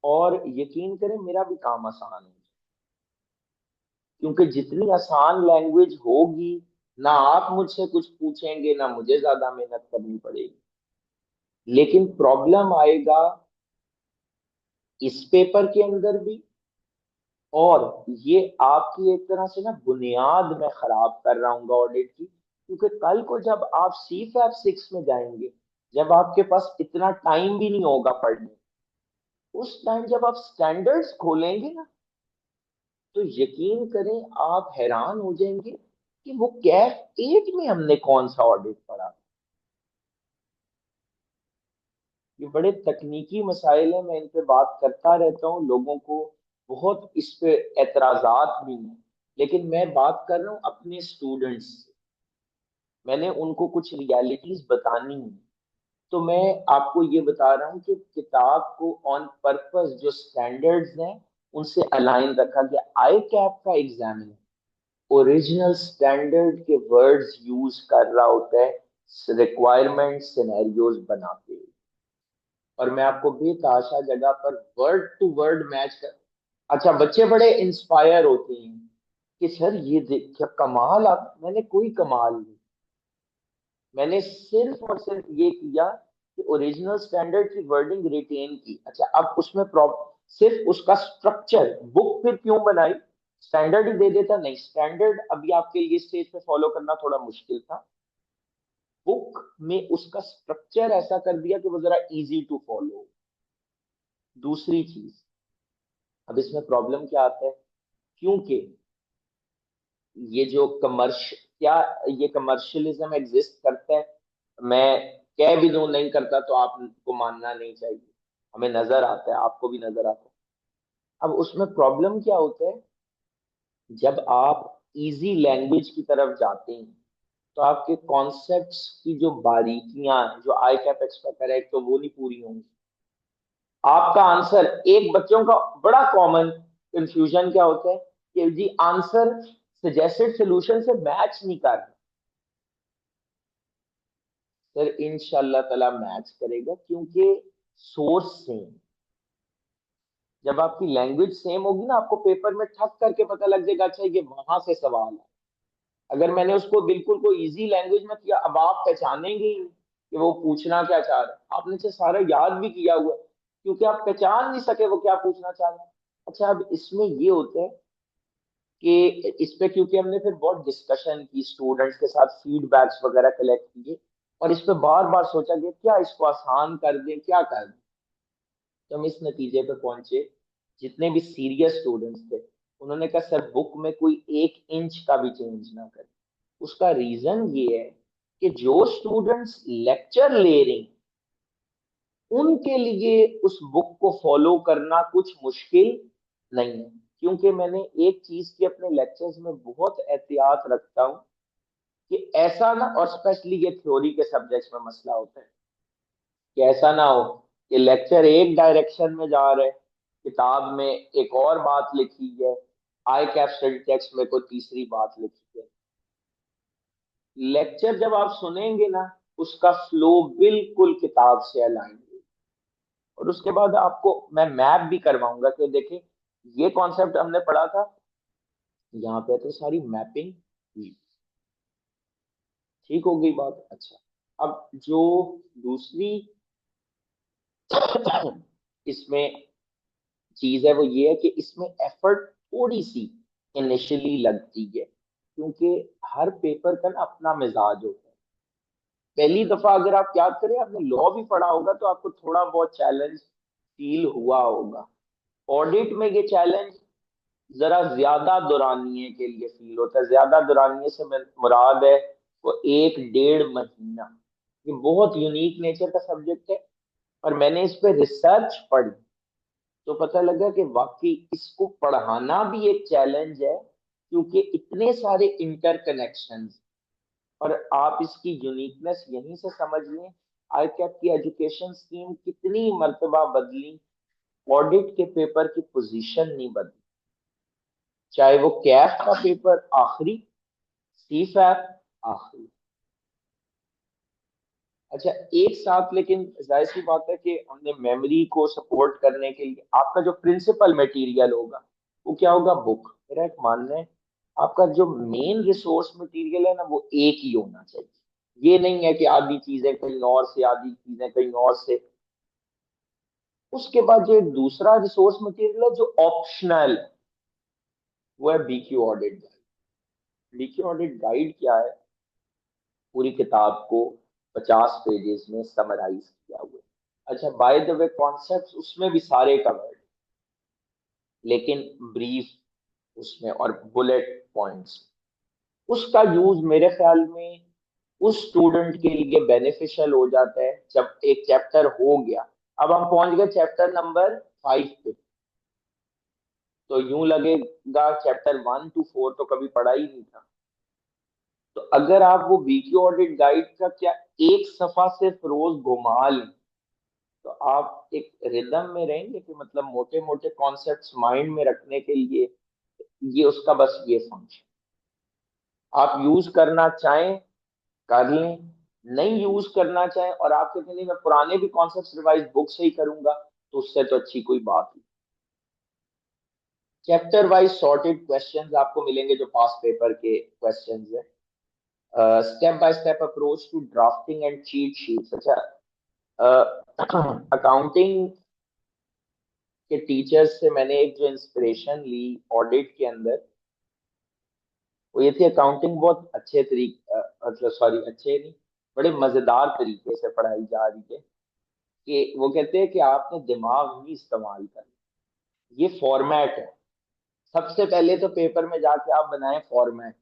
और यकीन करें मेरा भी काम आसान है। क्योंकि जितनी आसान लैंग्वेज होगी, ना आप मुझसे कुछ पूछेंगे ना मुझे ज्यादा मेहनत करनी पड़ेगी। लेकिन प्रॉब्लम आएगा इस पेपर के अंदर भी, और ये आपकी एक तरह से ना बुनियाद मैं खराब कर रहा हूँ ऑडिट की। क्योंकि कल को जब आप सी फैब 6 में जाएंगे, जब आपके पास इतना टाइम भी नहीं होगा पढ़ने, उस टाइम जब आप स्टैंडर्ड्स खोलेंगे ना, तो यकीन करें आप हैरान हो जाएंगे कि वो कैफ 8 में हमने कौन सा ऑडिट पढ़ा। ये बड़े तकनीकी मसाइल हैं, मैं इन पे बात करता रहता हूँ, लोगों को बहुत इस पे एतराजात भी हैं, लेकिन मैं बात कर रहा हूँ अपने स्टूडेंट्स से। मैंने उनको कुछ रियलिटीज बतानी है। तो मैं आपको ये बता रहा हूँ कि किताब को ऑन पर्पस जो स्टैंडर्ड्स हैं उनसे अलाइन रखा गया। आई कैप का एग्जामिनर ओरिजिनल स्टैंडर्ड के वर्ड्स यूज कर रहा होता है रिक्वायरमेंट सिनेरियोज बनाते हुए, और मैं आपको बेताशा जगह पर वर्ड टू वर्ड मैच कर। अच्छा, बच्चे बड़े इंस्पायर होते हैं कि सर ये देख क्या कमाल, आप मैंने कोई कमाल नहीं, मैंने सिर्फ और सिर्फ ये किया कि ओरिजिनल स्टैंडर्ड की वर्डिंग रिटेन की। अच्छा, अब उसमें सिर्फ उसका स्ट्रक्चर, बुक फिर क्यों बनाई? स्टैंडर्ड ही दे देता, नहीं स्टैंडर्ड अभी आपके लिए स्टेज पे फॉलो करना थोड़ा मुश्किल था, बुक में उसका स्ट्रक्चर ऐसा कर दिया कि वो जरा इजी टू फॉलो। दूसरी चीज, अब इसमें प्रॉब्लम क्या आता है, क्योंकि ये जो क्या ये कमर्शियलिज्म एग्जिस्ट करता है, मैं कह भी दूं नहीं करता तो आपको मानना नहीं चाहिए, हमें नजर आता है, आपको भी नजर आता है। अब उसमें प्रॉब्लम क्या होता है, जब आप इजी लैंग्वेज की तरफ जाते हैं तो आपके कॉन्सेप्ट्स की जो बारीकियां हैं, जो आई कैप एक्सपेक्ट करे, तो वो नहीं पूरी होंगी। आपका आंसर, एक बच्चों का बड़ा कॉमन कंफ्यूजन क्या होता है कि जी आंसर सजेस्टेड सोल्यूशन से मैच नहीं कर रहा। सर इंशाल्लाह ताला मैच करेगा, क्योंकि सोर्स सेम। जब आपकी लैंग्वेज सेम होगी ना, आपको पेपर में ठक करके पता लग जाएगा अच्छा ये वहां से सवाल है। अगर मैंने उसको बिल्कुल कोई इजी लैंग्वेज में किया, अब आप पहचानेंगे ही नहीं कि वो पूछना क्या चाह रहा है। आपने से सारा याद भी किया हुआ है, क्योंकि आप पहचान नहीं सके वो क्या पूछना चाह रहा है। अच्छा, अब इसमें ये होता है कि इस पे क्योंकि हमने फिर बहुत डिस्कशन की, स्टूडेंट्स के साथ फीडबैक्स वगैरह कलेक्ट किए, और इस पे बार बार सोचा कि क्या इसको आसान कर दें, क्या कर दें। तो हम इस नतीजे पे पहुंचे, जितने भी सीरियस स्टूडेंट्स थे उन्होंने कहा सर बुक में कोई 1 इंच का भी चेंज ना करें। उसका रीजन ये है कि जो स्टूडेंट्स लेक्चर ले रहे हैं उनके लिए उस बुक को फॉलो करना कुछ मुश्किल नहीं है। क्योंकि मैंने एक चीज की अपने लेक्चर्स में बहुत एहतियात रखता हूँ कि ऐसा ना, और स्पेशली ये थ्योरी के सब्जेक्ट्स में मसला होता है कि ऐसा ना हो कि लेक्चर एक डायरेक्शन में जा रहे, किताब में एक और बात लिखी है, आई कैप स्टडी टेक्स्ट में कोई तीसरी बात लिखी है। लेक्चर जब आप सुनेंगे ना, उसका फ्लो बिल्कुल किताब से अलाइन है। और उसके बाद आपको मैं मैप भी करवाऊंगा कि देखिए ये कॉन्सेप्ट हमने पढ़ा था, यहाँ पे तो सारी मैपिंग हुई। ठीक हो गई बात। अच्छा, अब जो दूसरी इसमें चीज है वो ये है कि इसमें एफर्ट थोड़ी सी इनिशियली लगती है, क्योंकि हर पेपर का ना अपना मिजाज होता है। पहली दफा अगर आप याद करें, आपने लॉ भी पढ़ा होगा तो आपको थोड़ा बहुत चैलेंज फील हुआ होगा। ऑडिट में ये चैलेंज जरा ज्यादा दौरानिए के लिए फील होता है। ज्यादा दौरानिए से मुराद है वो 1 डेढ़ महीना। ये बहुत यूनिक नेचर का सब्जेक्ट है, और मैंने इस पे रिसर्च पढ़ी तो पता लगा कि वाकई इसको पढ़ाना भी एक चैलेंज है, क्योंकि इतने सारे इंटरकनेक्शंस। और आप इसकी यूनिकनेस यहीं से समझ लें, आई कैप की एजुकेशन स्कीम कितनी मर्तबा बदली, ऑडिट के पेपर की पोजीशन नहीं बदली। चाहे वो कैफ का पेपर आखिरी, सी फैप आखिरी। अच्छा, एक साथ, लेकिन जाहिर सी बात है कि हमने मेमोरी को सपोर्ट करने के लिए आपका जो प्रिंसिपल मटेरियल होगा वो क्या होगा, बुक। मेरा एक मानना है आपका जो मेन रिसोर्स मटेरियल है ना वो एक ही होना चाहिए। ये नहीं है कि आधी चीजें कहीं और से, आधी चीजें कहीं और से। उसके बाद जो एक दूसरा रिसोर्स मटेरियल है जो ऑप्शनल, वो है BQ audit guide. BQ audit guide क्या है, पूरी किताब को 50 पेजेस में समराइज किया हुआ है। अच्छा, बाय द वे कॉन्सेप्ट उसमें भी सारे कवर्ड, लेकिन ब्रीफ उसमें और बुलेट पॉइंट्स। उसका यूज मेरे ख्याल में उस स्टूडेंट के लिए बेनिफिशियल हो जाता है जब एक चैप्टर हो गया। अब हम पहुंच गए चैप्टर नंबर 5 पे, तो यूं लगेगा चैप्टर 1 to 4 तो कभी पढ़ा ही नहीं था। तो अगर आप वो वीक्यू ऑडिट गाइड का क्या एक सफा सिर्फ रोज घुमा लें, तो आप एक रिदम में रहेंगे कि मतलब मोटे मोटे कॉन्सेप्ट्स माइंड में रखने के लिए ये उसका बस ये फंक्शन। आप यूज करना चाहें कर लें, नहीं यूज करना चाहें और आप कहते नहीं मैं पुराने भी कॉन्सेप्ट्स रिवाइज बुक से ही करूंगा, तो उससे तो अच्छी कोई बात नहीं। चैप्टर वाइज सॉर्टेड क्वेश्चंस आपको मिलेंगे जो पास पेपर के क्वेश्चंस है। Step by step approach to drafting and cheat sheets. अच्छा, अकाउंटिंग के टीचर्स से मैंने एक जो इंस्पिरेशन ली ऑडिट के अंदर, वो ये थी अकाउंटिंग बहुत अच्छे तरीके, मतलब सॉरी अच्छे नहीं, बड़े मजेदार तरीके से पढ़ाई जा रही है। कि वो कहते हैं कि आपने दिमाग ही इस्तेमाल कर, ये फॉर्मेट है। सबसे पहले तो पेपर में जाके आप बनाएं फॉर्मेट,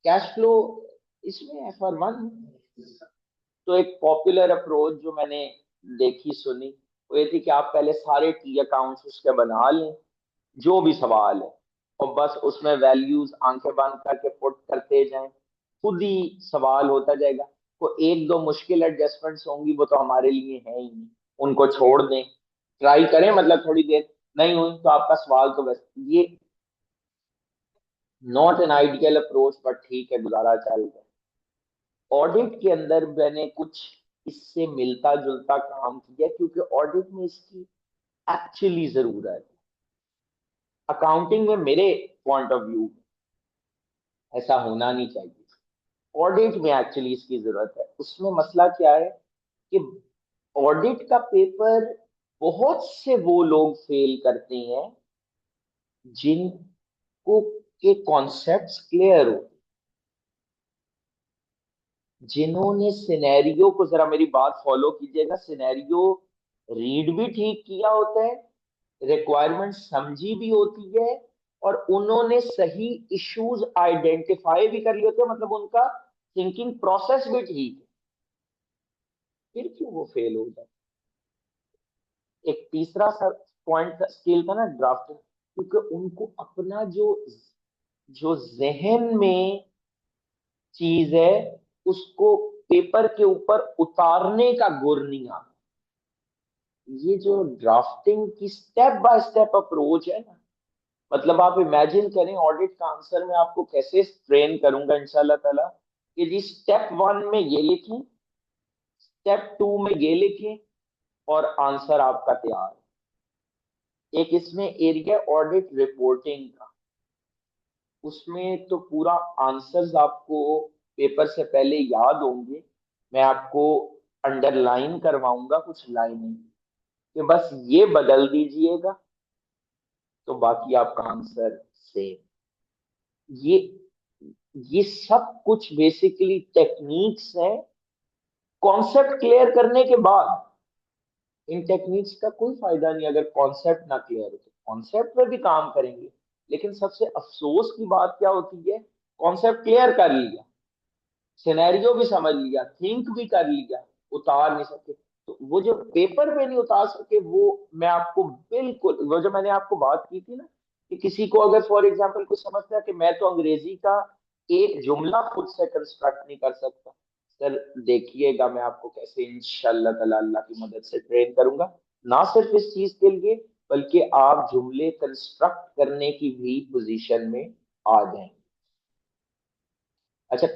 कैश फ्लो इसमें है फॉर वन। तो एक पॉपुलर अप्रोच जो मैंने देखी सुनी वो ये थी कि आप पहले सारे की अकाउंट्स उसके बना लें, जो भी सवाल है, और बस उसमें वैल्यूज आंखें बंद करके पुट करते जाएं, खुद ही सवाल होता जाएगा। वो एक दो मुश्किल एडजस्टमेंट्स होंगी वो तो हमारे लिए है ही नहीं, उनको छोड़ दें। ट्राई करें, मतलब थोड़ी देर नहीं हुई तो आपका सवाल तो बस ये not an ideal approach, but ठीक है, गुजारा चल रहा है। ऑडिट के अंदर मैंने कुछ इससे मिलता जुलता काम किया, क्योंकि ऑडिट में इसकी एक्चुअली जरूरत है। अकाउंटिंग में मेरे पॉइंट ऑफ व्यू ऐसा होना नहीं चाहिए, ऑडिट में एक्चुअली इसकी जरूरत है। उसमें मसला क्या है कि ऑडिट का पेपर बहुत से वो लोग फेल करते हैं जिनको के कॉन्सेप्ट्स क्लियर हो, जिन्होंने सिनेरियो को, जरा मेरी बात फॉलो कीजिएगा, सिनेरियो रीड भी ठीक किया होता है, रिक्वायरमेंट समझी भी होती है, और उन्होंने सही इश्यूज आइडेंटिफाई भी कर लिए होते हैं, मतलब उनका थिंकिंग प्रोसेस भी ठीक है, फिर क्यों वो फेल हो जाए। एक तीसरा पॉइंट स्किल था ना ड्राफ्टिंग, क्योंकि उनको अपना जो जो जहन में चीज है उसको पेपर के ऊपर उतारने का गुर नहीं आता। ये जो ड्राफ्टिंग की स्टेप बाय स्टेप अप्रोच है ना, मतलब आप इमेजिन करें ऑडिट का आंसर मैं आपको कैसे ट्रेन करूंगा इंशाल्लाह ताला, कि जी स्टेप वन में ये लिखें, स्टेप टू में ये लिखें, और आंसर आपका तैयार है। एक इसमें एरिया ऑडिट रिपोर्टिंग का, उसमें तो पूरा आंसर्स आपको पेपर से पहले याद होंगे। मैं आपको अंडरलाइन करवाऊंगा कुछ लाइनें, कि बस ये बदल दीजिएगा तो बाकी आपका आंसर सेम। ये ये सब कुछ बेसिकली टेक्निक्स हैं। कॉन्सेप्ट क्लियर करने के बाद इन टेक्निक्स का कोई फायदा नहीं अगर कॉन्सेप्ट ना क्लियर हो, तो कॉन्सेप्ट पे भी काम करेंगे, लेकिन सबसे अफसोस की बात क्या होती है, कॉन्सेप्ट क्लियर कर लिया, सिनेरियो भी समझ लिया, थिंक भी कर लिया, उतार नहीं सके। तो वो जो पेपर पे नहीं उतार सके, वो मैं आपको बिल्कुल, वो जो मैंने आपको बात की थी ना, कि किसी को अगर फॉर एग्जांपल कुछ समझता है कि मैं तो अंग्रेजी का एक जुमला खुद से कंस्ट्रक्ट नहीं कर सकता, सर देखिएगा मैं आपको कैसे इंशाल्लाह ताला अल्लाह की मदद से ट्रेन करूंगा, ना सिर्फ इस चीज के लिए बल्कि आप जुमले कंस्ट्रक्ट करने की भी पोजीशन में आ जाएंगे। अच्छा,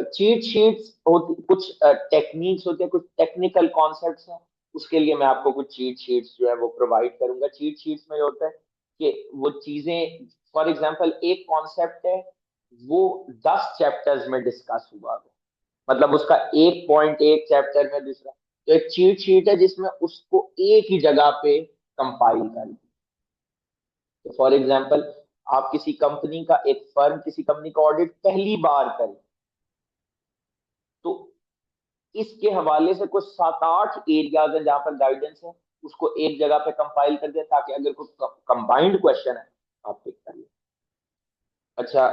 चीट शीट्स होती, कुछ टेक्निक्स होते हैं, कुछ टेक्निकल कॉन्सेप्ट्स हैं, उसके लिए मैं आपको कुछ चीट शीट्स जो है वो प्रोवाइड करूंगा। चीट शीट्स में होता है कि वो चीजें, फॉर एग्जांपल एक कॉन्सेप्ट है, वो 10 चैप्टर्स में डिस्कस हुआ है, मतलब उसका एक पॉइंट एक चैप्टर में दूसरा, तो एक चीट शीट है जिसमें उसको एक ही जगह पे कंपाइल कर, तो फॉर एग्जांपल आप किसी कंपनी का, एक फर्म किसी कंपनी का ऑडिट पहली बार करे, तो इसके हवाले से कुछ 7-8 एरियाज हैं जहां पर गाइडेंस है, उसको एक जगह पे कंपाइल कर दिया ताकि अगर कोई कंबाइंड क्वेश्चन है आप पिक कर ले। अच्छा,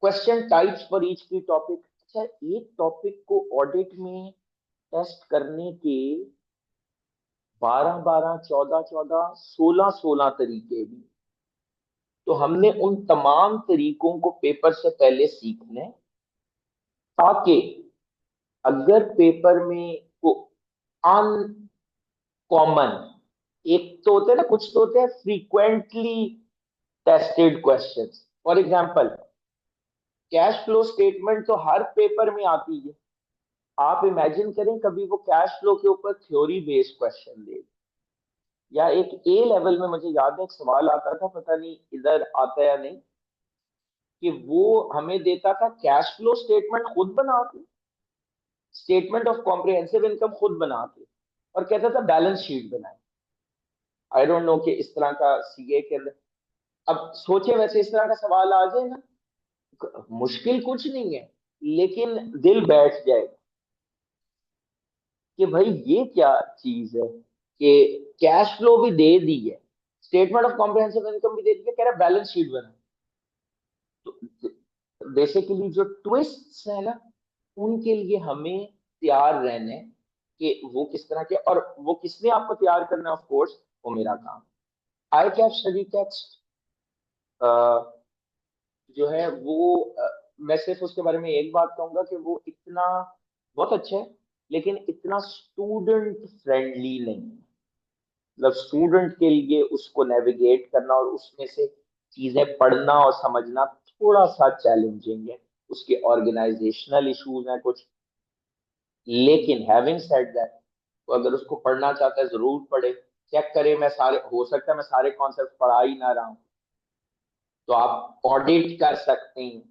क्वेश्चन टाइप्स फॉर ईच की टॉपिक। अच्छा, एक टॉपिक को ऑडिट में टेस्ट करने के 12-12, 14-14, 16-16 तरीके भी, तो हमने उन तमाम तरीकों को पेपर से पहले सीखना है, ताकि अगर पेपर में को अनकॉमन, एक तो होते हैं ना, कुछ तो होते हैं frequently tested questions, for example cash flow statement तो हर पेपर में आती है, आप इमेजिन करें कभी वो कैश फ्लो के ऊपर थ्योरी बेस्ड क्वेश्चन दे, या एक ए लेवल में मुझे याद है एक सवाल आता था, पता नहीं इधर आता है या नहीं, कि वो हमें देता था कैश फ्लो स्टेटमेंट खुद बना के, स्टेटमेंट ऑफ कॉम्प्रिहेंसिव इनकम खुद बना के, और कहता था बैलेंस शीट बनाए। आई डोंट नो कि इस तरह का सीए के अंदर, अब सोचे वैसे इस तरह का सवाल आ जाए ना, मुश्किल कुछ नहीं है, लेकिन दिल बैठ जाए कि भाई ये क्या चीज है, कि कैश फ्लो भी दे दी है, स्टेटमेंट ऑफ कॉम्प्रिहेंसिव इनकम भी दे दी है, कह रहा बैलेंस शीट बना। तो बेसिकली जो ट्विस्ट है ना, उनके लिए हमें तैयार रहना है कि वो किस तरह के, और वो किसने आपको तैयार करना है, ऑफ कोर्स वो मेरा काम। आई कैप स्टडी टेक्स्ट जो है वो, मैं सिर्फ उसके बारे में एक बात कहूंगा कि वो इतना बहुत अच्छा है, लेकिन इतना स्टूडेंट फ्रेंडली नहीं है। मतलब स्टूडेंट के लिए उसको नेविगेट करना और उसमें से चीजें पढ़ना और समझना थोड़ा सा चैलेंजिंग है। उसके ऑर्गेनाइजेशनल इश्यूज हैं कुछ। लेकिन हैविंग सेड दैट, तो अगर उसको पढ़ना चाहता है जरूर पढ़े, चेक करे। मैं सारे, हो सकता है मैं सारे कॉन्सेप्ट पढ़ा ही ना रहा हूँ, तो आप ऑडिट कर सकते हैं।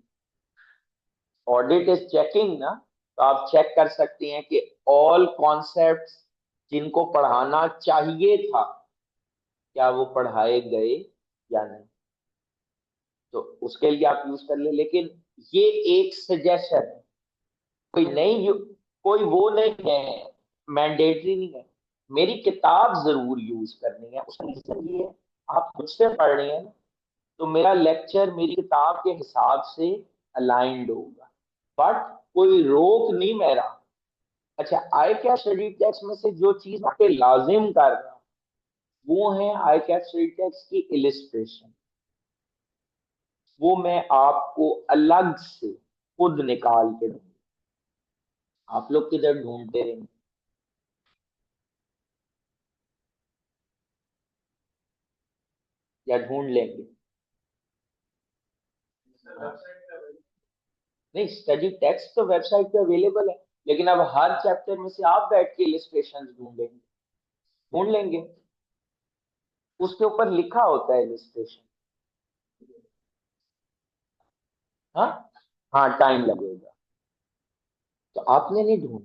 ऑडिट इज चेकिंग ना। तो आप चेक कर सकते हैं कि ऑल कॉन्सेप्ट्स जिनको पढ़ाना चाहिए था, क्या वो पढ़ाए गए या नहीं। तो उसके लिए आप यूज कर ले, लेकिन ये एक सजेशन है, कोई नहीं, कोई वो नहीं है, मैंडेटरी नहीं है। मेरी किताब जरूर यूज करनी है, उसका रीजन ये है, आप मुझसे पढ़ रहे हैं ना, तो मेरा लेक्चर मेरी किताब के हिसाब से अलाइंड होगा। बट कोई रोक नहीं मेरा। अच्छा, आई क्या स्टडी टेक्स्ट में से जो चीज आप पे लाजिम कर रहा हूं, वो है आई कैप स्टडी टेक्स्ट की इलिस्ट्रेशन। वो मैं आपको अलग से खुद निकाल के दूंगा। आप लोग किधर ढूंढते रहेंगे, या ढूंढ लेंगे? नहीं, स्टडी टेक्स्ट तो वेबसाइट पे अवेलेबल है, लेकिन अब हर चैप्टर में से आप बैठ के इलिस्ट्रेशन ढूंढेंगे? ढूंढ लेंगे, उसके ऊपर लिखा होता है इलिस्ट्रेशन। हाँ, हाँ टाइम लगेगा। तो आपने नहीं ढूंढ,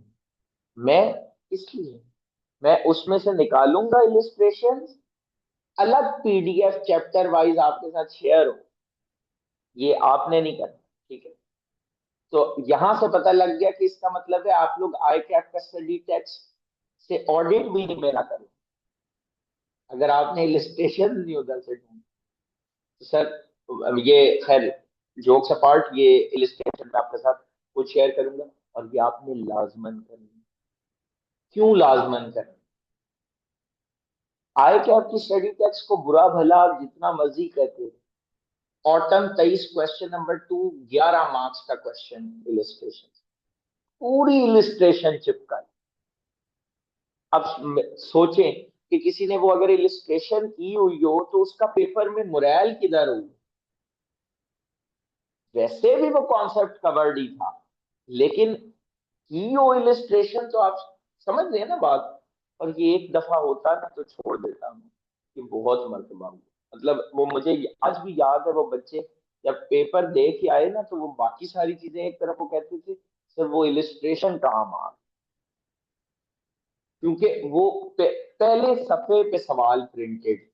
मैं, इसलिए मैं उसमें से निकालूंगा इलिस्ट्रेशन, अलग पीडीएफ चैप्टर वाइज आपके साथ शेयर हो। ये आपने नहीं करना, ठीक है? तो यहां से पता लग गया कि इसका मतलब है आप लोग आई कैप का स्टडी टेक्स्ट से ऑडिट भी नहीं मेरा करें, अगर आपने इलिस्ट्रेशन नहीं उधर से ढूंढ। तो सर, अब ये खैर, जोक्स अपार्ट, ये इलिस्ट्रेशन मैं आपके साथ कुछ शेयर करूंगा, और ये आपने लाजमन करनी। क्यों लाजमन करनी? आए क्या आपकी स्टडी टेक्स्ट को बुरा भला आप जितना मर्जी कहते हैं, ऑटम 23 क्वेश्चन नंबर 2, 11 मार्क्स का क्वेश्चन, इलिस्ट्रेशन, पूरी इलिस्ट्रेशन चिपका। अब सोचें कि किसी ने वो अगर इलिस्ट्रेशन की हुई हो तो उसका पेपर में मोरल किधर हो? वैसे भी वो कॉन्सेप्ट कवर्ड ही था, लेकिन की वो इलिस्ट्रेशन तो आप समझ रहे हैं ना बात। और ये एक दफा होता ना तो छोड़ देता हूँ, कि बहुत मरतबा हुआ। मतलब वो मुझे आज भी याद है, वो बच्चे जब पेपर दे के आए ना, तो वो बाकी सारी चीजें एक तरफ, वो कहते थे सर वो इलिस्ट्रेशन कहाँ मार, क्योंकि वो पहले सफे पे सवाल प्रिंटेड,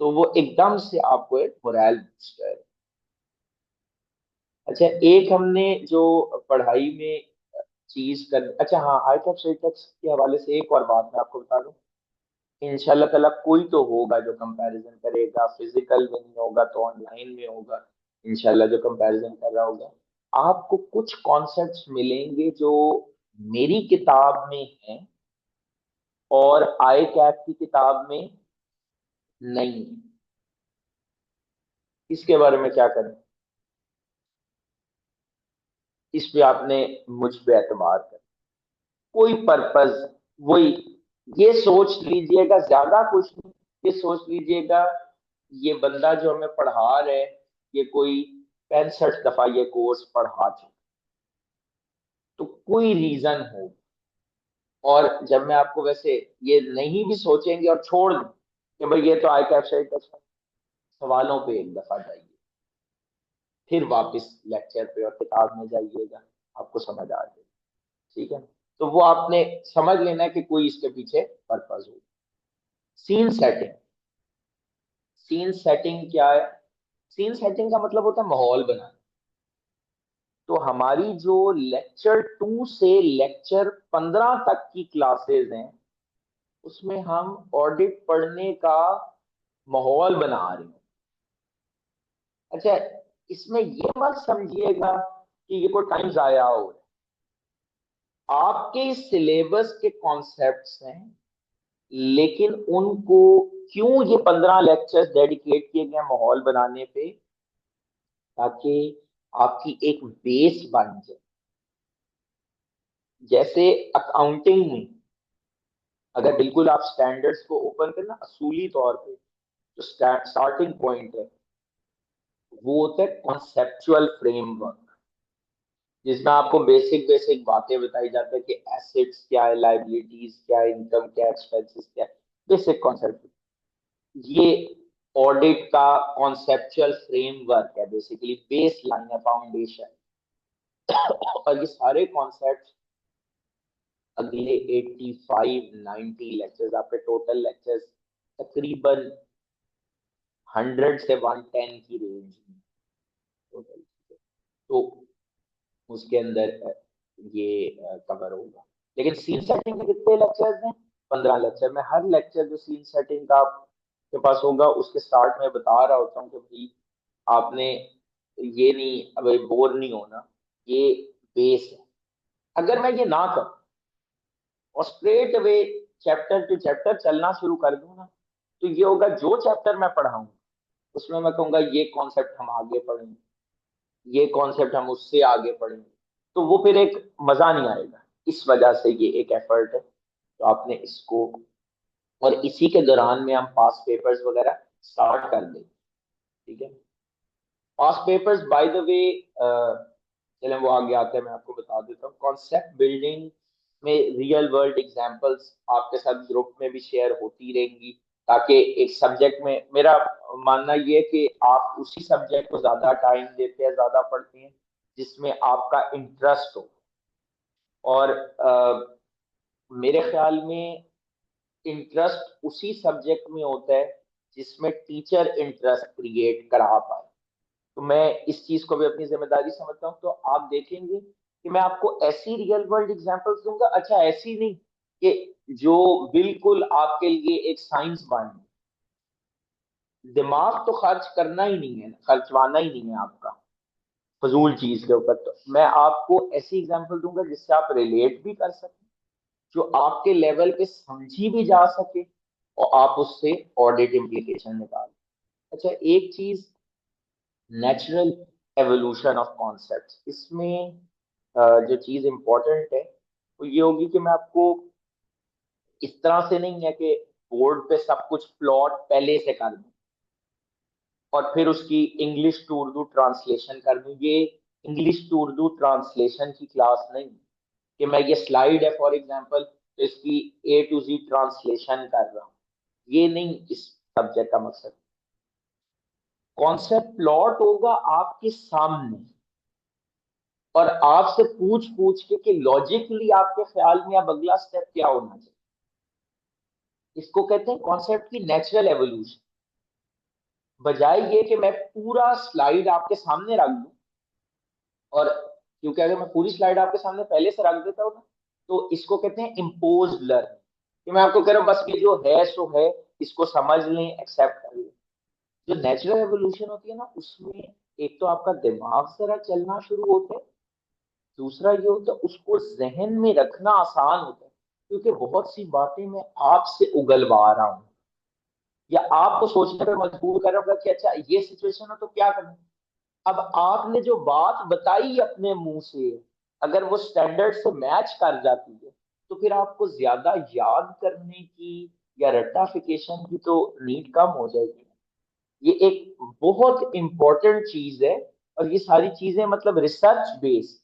तो वो एकदम से आपको एक मोरल बूस्टर। अच्छा, एक हमने जो पढ़ाई में चीज कर, अच्छा हाँ, आई कैप टेक्स के हवाले से एक और बात मैं आपको बता दूं। इंशाल्लाह ताला कोई तो होगा जो कंपैरिजन करेगा, फिजिकल में नहीं होगा तो ऑनलाइन में होगा, इंशाल्लाह जो कंपैरिजन कर रहा होगा। आपको कुछ कॉन्सेप्ट्स मिलेंगे जो मेरी किताब में हैं और आई कैप की किताब में नहीं है। इसके बारे में क्या करें? इस पे आपने मुझ पे एतबार कर, कोई पर्पस, वही, ये सोच लीजिएगा, ज्यादा कुछ नहीं। ये सोच लीजिएगा, ये बंदा जो हमें पढ़ा रहे, ये कोई 65 दफा ये कोर्स पढ़ा चुका, तो कोई रीजन हो। और जब मैं आपको वैसे, ये नहीं भी सोचेंगे और छोड़ दें कि भाई ये तो आई कैप्चर, सवालों पे एक दफा जाइए, फिर वापस लेक्चर पे और किताब में जाइएगा, आपको समझ आ जाएगी। ठीक है? तो वो आपने समझ लेना है कि कोई इसके पीछे पर्पज हो। Scene setting. सीन सेटिंग क्या है? सीन सेटिंग का मतलब होता है माहौल बनाना। तो हमारी जो लेक्चर 2 से लेक्चर 15 तक की क्लासेस हैं, उसमें हम ऑडिट पढ़ने का माहौल बना रहे हैं। अच्छा, इसमें ये मत समझिएगा कि ये कोई टाइम जाया हो रहा है। आपके सिलेबस के कॉन्सेप्ट्स हैं, लेकिन उनको क्यों ये 15 लेक्चर्स डेडिकेट किए गए माहौल बनाने पे, ताकि आपकी एक बेस बन जाए। जैसे अकाउंटिंग में, अगर बिल्कुल आप स्टैंडर्ड्स को ओपन करना असूली तौर पे, जो स्टार्टिंग पॉइंट है वो होता है कॉन्सेप्चुअल फ्रेमवर्क, जिसमें आपको बेसिक बेसिक बातें बताई जाती है कि एसेट्स क्या है, लाइबिलिटीज क्या है, इनकम क्या है, एक्सपेंसेस क्या है, बेसिक कॉन्सेप्ट। ये ऑडिट का कॉन्सेप्चुअल फ्रेमवर्क है, बेसिकली बेस लाइन है, फाउंडेशन। और ये सारे कॉन्सेप्ट अगले 85-90 लेक्चर्स, आपके टोटल लेक्चर्स तकरीबन 100 से 110 की रेंज में टोटल, तो उसके अंदर ये कवर होगा। लेकिन सीन सेटिंग के कितने लेक्चर्स हैं? 15 लेक्चर में। हर लेक्चर जो सीन सेटिंग का आपके पास होगा उसके स्टार्ट में बता रहा होता हूँ कि भाई आपने ये नहीं, अब बोर नहीं होना, ये बेस है। अगर मैं ये ना करूँ और straight away chapter two chapter चलना शुरू कर दूं ना, तो ये होगा जो चैप्टर मैं पढ़ाऊंगा उसमें मैं कहूंगा ये कॉन्सेप्ट हम आगे पढ़ेंगे, ये कॉन्सेप्ट हम उससे आगे पढ़ेंगे, तो वो फिर एक मजा नहीं आएगा। इस वजह से ये एक एफर्ट है, तो आपने इसको, और इसी के दौरान में हम पास पेपर्स वगैरह स्टार्ट कर दें। ठीक है, पास पेपर्स बाय द वे, चलें वो आगे आते हैं, मैं आपको बता देता हूँ। कॉन्सेप्ट बिल्डिंग में रियल वर्ल्ड एग्जांपल्स आपके साथ ग्रुप में भी शेयर होती रहेंगी, ताकि एक सब्जेक्ट में, मेरा मानना ये है कि आप उसी सब्जेक्ट को ज्यादा टाइम देते हैं, ज्यादा पढ़ते हैं जिसमें आपका इंटरेस्ट हो। और मेरे ख्याल में इंटरेस्ट उसी सब्जेक्ट में होता है जिसमें टीचर इंटरेस्ट क्रिएट करा पाए। तो मैं इस चीज को भी अपनी जिम्मेदारी समझता हूँ। तो आप देखेंगे कि मैं आपको ऐसी रियल वर्ल्ड एग्जांपल्स दूंगा, अच्छा ऐसी नहीं कि जो बिल्कुल आपके लिए एक साइंस बन, दिमाग तो खर्च करना ही नहीं है, खर्चवाना ही नहीं है आपका फजूल चीज के ऊपर। तो मैं आपको ऐसी एग्जांपल दूंगा जिससे आप रिलेट भी कर सकें, जो आपके लेवल पे समझी भी जा सके, और आप उससे ऑडिट इम्प्लीकेशन निकालें। अच्छा, एक चीज, नेचुरल एवोल्यूशन ऑफ कॉन्सेप्ट्स, इसमें जो चीज इंपॉर्टेंट है वो ये होगी कि मैं आपको इस तरह से नहीं है कि बोर्ड पे सब कुछ प्लॉट पहले से कर दूं और फिर उसकी इंग्लिश टू उर्दू ट्रांसलेशन कर दूं। ये इंग्लिश टू उर्दू ट्रांसलेशन की क्लास नहीं कि मैं, ये स्लाइड है फॉर एग्जांपल, तो इसकी A to Z ट्रांसलेशन कर रहा हूँ, ये नहीं इस सब्जेक्ट का मकसद। कॉन्सेप्ट प्लॉट होगा आपके सामने, और आपसे पूछ पूछ के कि लॉजिकली आपके ख्याल में अब अगला स्टेप क्या होना चाहिए। इसको कहते हैं कॉन्सेप्ट की नेचुरल एवोल्यूशन। बजाय ये कि मैं पूरा स्लाइड आपके सामने रख दूं, और क्योंकि अगर मैं पूरी स्लाइड आपके सामने पहले से रख देता हूं ना, तो इसको कहते हैं इम्पोज लर्निंग, कि मैं आपको कह रहा हूं बस ये जो है सो है, इसको समझ लें, एक्सेप्ट कर लें। जो नेचुरल एवोल्यूशन होती है ना, उसमें एक तो आपका दिमाग जरा चलना शुरू होता है, दूसरा ये होता है उसको जहन में रखना आसान होता है, क्योंकि बहुत सी बातें मैं आपसे उगलवा रहा हूँ या आपको सोचने पर मजबूर कर रहा हूँ कि अच्छा ये सिचुएशन है तो क्या करना। अब आपने जो बात बताई अपने मुंह से, अगर वो स्टैंडर्ड से मैच कर जाती है, तो फिर आपको ज्यादा याद करने की या रट्टाफिकेशन की तो नीड कम हो जाएगी। ये एक बहुत इंपॉर्टेंट चीज है, और ये सारी चीजें मतलब रिसर्च बेस्ड,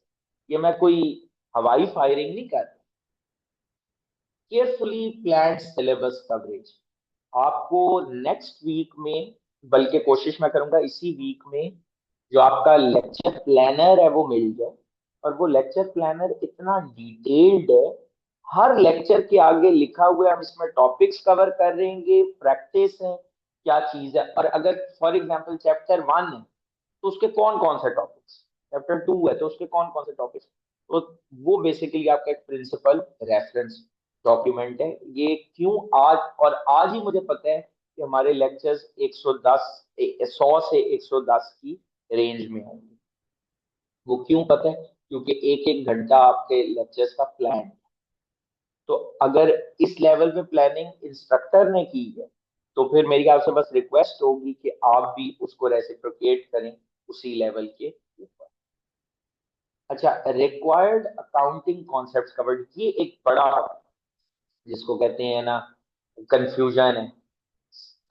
ये मैं कोई हवाई फायरिंग नहीं कर रहा। केयरफुली प्लान्ड सिलेबस कवरेज, आपको नेक्स्ट वीक में, बल्कि कोशिश मैं करूंगा इसी वीक में, जो आपका लेक्चर प्लानर है वो मिल जाए। और वो लेक्चर प्लानर इतना डिटेल्ड है, हर लेक्चर के आगे लिखा हुआ है हम इसमें टॉपिक्स कवर कर रहेंगे, प्रैक्टिस है, क्या चीज है। और अगर फॉर एग्जांपल चैप्टर 1 है तो उसके कौन कौन से टॉपिक्स, चैप्टर 2 है तो उसके कौन कौन से टॉपिक्स, तो वो बेसिकली आपका एक प्रिंसिपल रेफरेंस डॉक्यूमेंट है। ये क्यों आज, और आज ही मुझे पता है कि हमारे लेक्चर्स 100 से 110 की रेंज में होंगे। वो क्यों पता है? क्योंकि एक एक घंटा आपके लेक्चर्स का प्लान। तो अगर इस लेवल पे प्लानिंग इंस्ट्रक्टर ने की है, तो फिर मेरी आपसे बस रिक्वेस्ट होगी कि आप भी उसको रेसिप्रोकेट करें उसी लेवल के ऊपर। अच्छा, रिक्वायर्ड अकाउंटिंग कॉन्सेप्ट्स कवर्ड, ये एक बड़ा जिसको कहते हैं ना कंफ्यूजन है।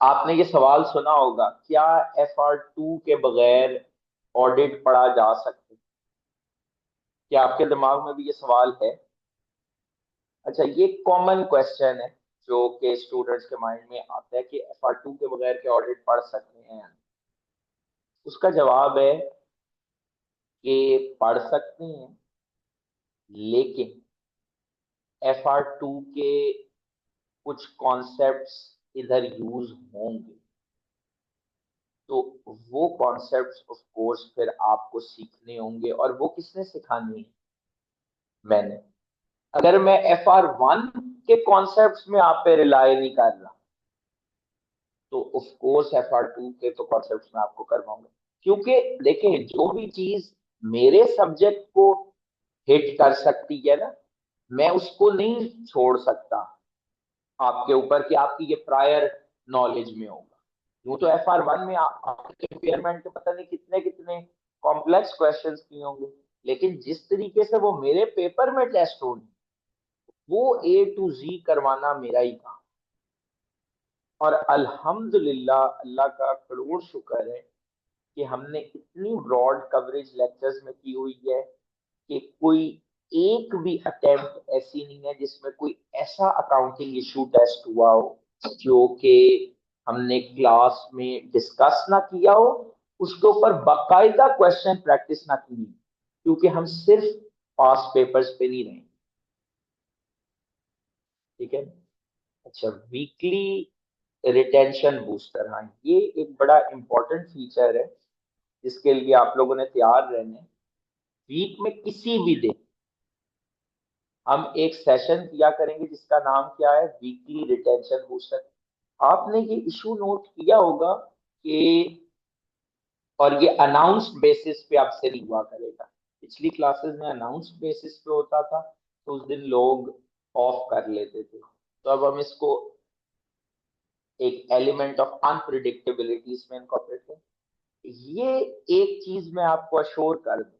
आपने ये सवाल सुना होगा, क्या FR2 के बगैर ऑडिट पढ़ा जा सकता है? क्या आपके दिमाग में भी ये सवाल है? अच्छा, ये कॉमन क्वेश्चन है जो कि स्टूडेंट्स के माइंड में आता है कि FR2 के बगैर क्या ऑडिट पढ़ सकते हैं? उसका जवाब है कि पढ़ सकते हैं, लेकिन FR2 के कुछ कॉन्सेप्ट्स इधर यूज होंगे। तो वो कॉन्सेप्ट्स ऑफ कोर्स फिर आपको सीखने होंगे, और वो किसने सिखाने हैं? मैंने। अगर मैं FR1 के कॉन्सेप्ट्स में आप पे रिलाय नहीं कर रहा, तो ऑफ कोर्स FR2 के तो कॉन्सेप्ट्स में आपको करवाऊंगा। क्योंकि देखिए, जो भी चीज मेरे सब्जेक्ट को हिट कर सकती है ना, मैं उसको नहीं छोड़ सकता आपके ऊपर कि आपकी ये प्रायर नॉलेज में होगा। यूं तो FR1 में आपके पेयरमेंट के पता नहीं कितने कितने कॉम्प्लेक्स क्वेश्चंस किए होंगे, लेकिन जिस तरीके से वो मेरे पेपर में टेस्ट होने, वो A to Z करवाना मेरा ही काम। और अल्हम्दुलिल्लाह, अल्लाह का करोड़ शुक्र है कि हमने इतनी ब्रॉड कवरेज लेक्चर्स में की हुई है कि कोई एक भी अटेम्प्ट ऐसी नहीं है जिसमें कोई ऐसा अकाउंटिंग इशू टेस्ट हुआ हो जो कि हमने क्लास में डिस्कस ना किया हो, उसके ऊपर बाकायदा क्वेश्चन प्रैक्टिस ना की, क्योंकि हम सिर्फ पास पेपर्स पे नहीं रहे। ठीक है। अच्छा, वीकली रिटेंशन बूस्टर, हाँ, ये एक बड़ा इंपॉर्टेंट फीचर है जिसके लिए आप लोगों ने तैयार रहना है। वीक में किसी भी दिन हम एक सेशन किया करेंगे जिसका नाम क्या है, वीकली रिटेंशन बूस्टर। आपने ये इशू नोट किया होगा कि, और ये अनाउंस्ड बेसिस पे आपसे नहीं हुआ करेगा। पिछली क्लासेस में अनाउंस्ड बेसिस पे होता था, तो उस दिन लोग ऑफ कर लेते थे। तो अब हम इसको एक एलिमेंट ऑफ अनप्रिडिक्टेबिलिटी इसमें इनकॉर्पोरेट करें। ये एक चीज मैं आपको अश्योर कर दूं,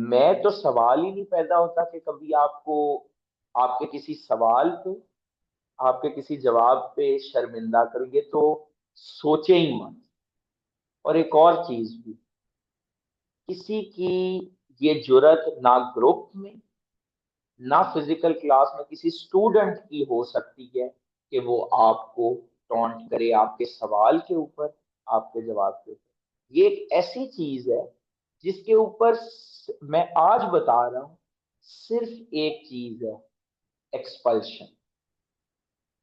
मैं तो सवाल ही नहीं पैदा होता कि कभी आपको आपके किसी सवाल पे, आपके किसी जवाब पे शर्मिंदा करेंगे, तो सोचे ही मत। और एक और चीज भी, किसी की ये जुर्रत ना ग्रुप में, ना फिजिकल क्लास में किसी स्टूडेंट की हो सकती है कि वो आपको टॉन्ट करे आपके सवाल के ऊपर, आपके जवाब के ऊपर। ये एक ऐसी चीज है जिसके ऊपर मैं आज बता रहा हूं, सिर्फ एक चीज है, एक्सपल्शन।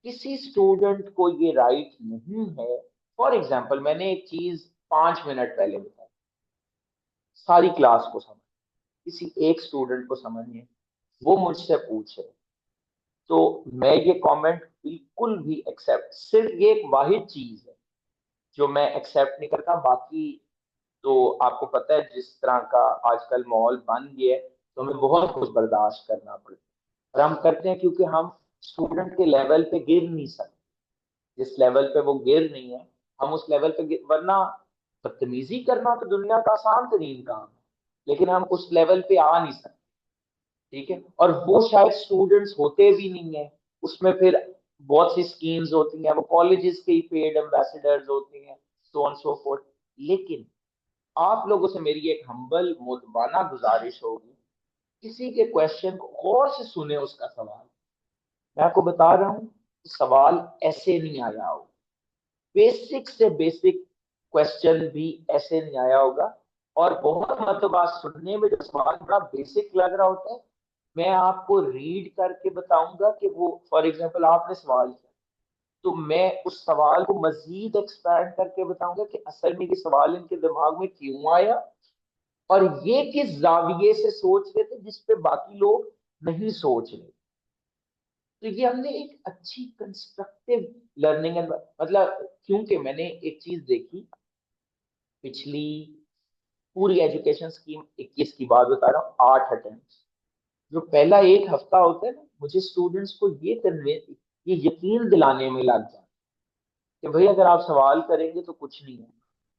किसी स्टूडेंट को ये राइट नहीं है। फॉर एग्जाम्पल, मैंने एक चीज 5 मिनट पहले बताई, सारी क्लास को समझ, किसी एक स्टूडेंट को समझिए, वो मुझसे पूछ रहे, तो मैं ये कमेंट बिल्कुल भी एक्सेप्ट, सिर्फ ये एक वाहिद चीज है जो मैं एक्सेप्ट नहीं करता। बाकी तो आपको पता है जिस तरह का आजकल माहौल बन गया है, तो हमें बहुत कुछ बर्दाश्त करना पड़ता है, और हम करते हैं क्योंकि हम स्टूडेंट के लेवल पे गिर नहीं सकते। जिस लेवल पे वो गिर नहीं है, हम उस लेवल पे वरना बदतमीजी करना तो दुनिया का आसान तरीन काम है, लेकिन हम उस लेवल पे आ नहीं सकते। ठीक है, और वो शायद स्टूडेंट्स होते भी नहीं है। उसमें फिर बहुत सी स्कीम्स होती हैं, वो कॉलेजेस के ही पेड एम्बेसडर्स होते हैं, सो ऑन सो फोर्थ। लेकिन आप लोगों से मेरी एक हम्बल मुतबाना गुजारिश होगी, किसी के क्वेश्चन को गौर से सुने, उसका सवाल। मैं आपको बता रहा हूँ, सवाल ऐसे नहीं आया हो, बेसिक से बेसिक क्वेश्चन भी ऐसे नहीं आया होगा। और बहुत मतलब सुनने में जो सवाल बड़ा बेसिक लग रहा होता है, मैं आपको रीड करके बताऊंगा कि वो, फॉर एग्जांपल आपने सवाल किया, तो मैं उस सवाल को मजीद एक्सपैंड करके बताऊंगा कि असल में ये सवाल इनके दिमाग में क्यों आया, और ये किस जाविये से सोच रहे थे जिस पे बाकी लोग नहीं सोच रहे। तो ये हमने एक अच्छी कंस्ट्रक्टिव लर्निंग मतलब, क्योंकि मैंने एक चीज देखी पिछली पूरी एजुकेशन स्कीम 21 की बात बता रहा हूँ, 8 अटेम्प्ट, जो पहला एक हफ्ता होता है ना, मुझे स्टूडेंट्स को ये यकीन दिलाने में लग जाए कि भाई अगर आप सवाल करेंगे तो कुछ नहीं है।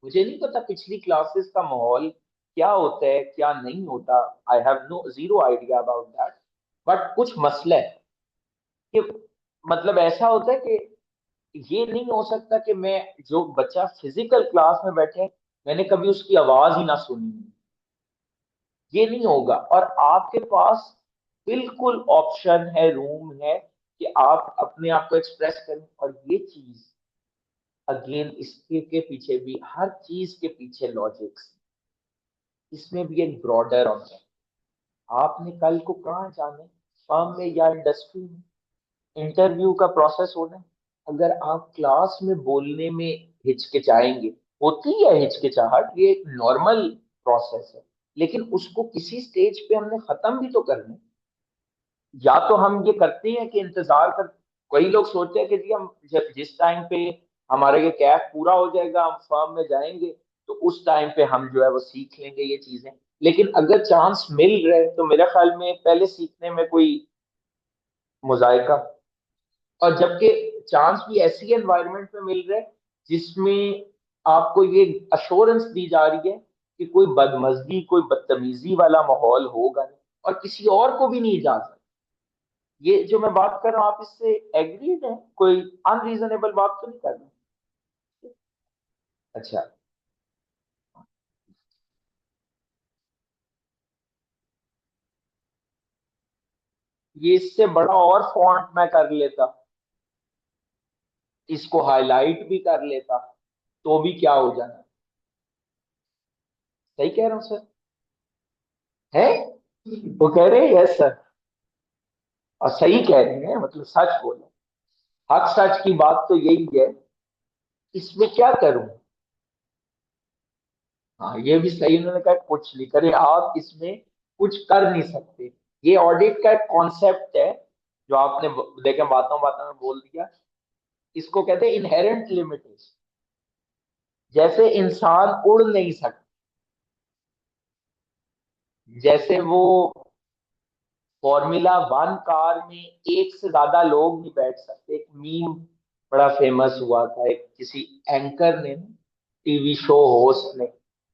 मुझे नहीं पता पिछली क्लासेस का माहौल क्या होता है क्या नहीं होता, I have no zero idea about that, but कुछ मसला है। कि मतलब ऐसा होता है कि ये नहीं हो सकता कि मैं, जो बच्चा फिजिकल क्लास में बैठे, मैंने कभी उसकी आवाज ही ना सुनी, ये नहीं होगा। और आपके पास बिल्कुल ऑप्शन है, रूम है कि आप अपने आप को एक्सप्रेस करें। और ये चीज अगेन, इसके के पीछे भी, हर चीज के पीछे लॉजिक्स, इसमें भी एक ब्रॉडर होता है। आपने कल को कहाँ जाने, फर्म में या इंडस्ट्री में इंटरव्यू का प्रोसेस होना है। अगर आप क्लास में बोलने में हिचकिचाएंगे, होती है हिचकिचाहट, ये एक नॉर्मल प्रोसेस है, लेकिन उसको किसी स्टेज पे हमने खत्म भी तो करना है। या तो हम ये करते हैं कि इंतजार कर, कई लोग सोचते हैं कि जी हम जब जिस टाइम पे हमारा ये कैप पूरा हो जाएगा, हम फर्म में जाएंगे, तो उस टाइम पे हम जो है वो सीख लेंगे ये चीजें। लेकिन अगर चांस मिल रहा है तो मेरे ख्याल में पहले सीखने में कोई मुजायका। और जबकि चांस भी ऐसी एनवायरनमेंट में मिल रहा है जिसमें आपको ये अश्योरेंस दी जा रही है कि कोई बदमजगी, कोई बदतमीजी वाला माहौल होगा नहीं, और किसी और को भी नहीं इजाजत। ये जो मैं बात कर रहा हूँ, आप इससे एग्रीड हैं? कोई अनरीजनेबल बात तो नहीं कर रहे? अच्छा, ये इससे बड़ा और फॉन्ट मैं कर लेता, इसको हाईलाइट भी कर लेता, तो भी क्या हो जाना। सही कह रहा हूँ सर? है, वो कह रहे हैं यस सर, और सही कह रहे हैं, मतलब सच बोलो। हक सच की बात तो यही है, इसमें क्या करूं। हाँ, ये भी सही, उन्होंने कहा कुछ नहीं करे आप, इसमें कुछ कर नहीं सकते। ये ऑडिट का एक कॉन्सेप्ट है जो आपने देखे बातों बातों में बोल दिया। इसको कहते हैं इनहेरेंट लिमिटेशन। जैसे इंसान उड़ नहीं सकता, जैसे वो फॉर्मूला वन कार में एक से ज्यादा लोग नहीं बैठ सकते। एक मीम बड़ा फेमस हुआ था, एक किसी एंकर ने, टीवी शो होस्ट ने,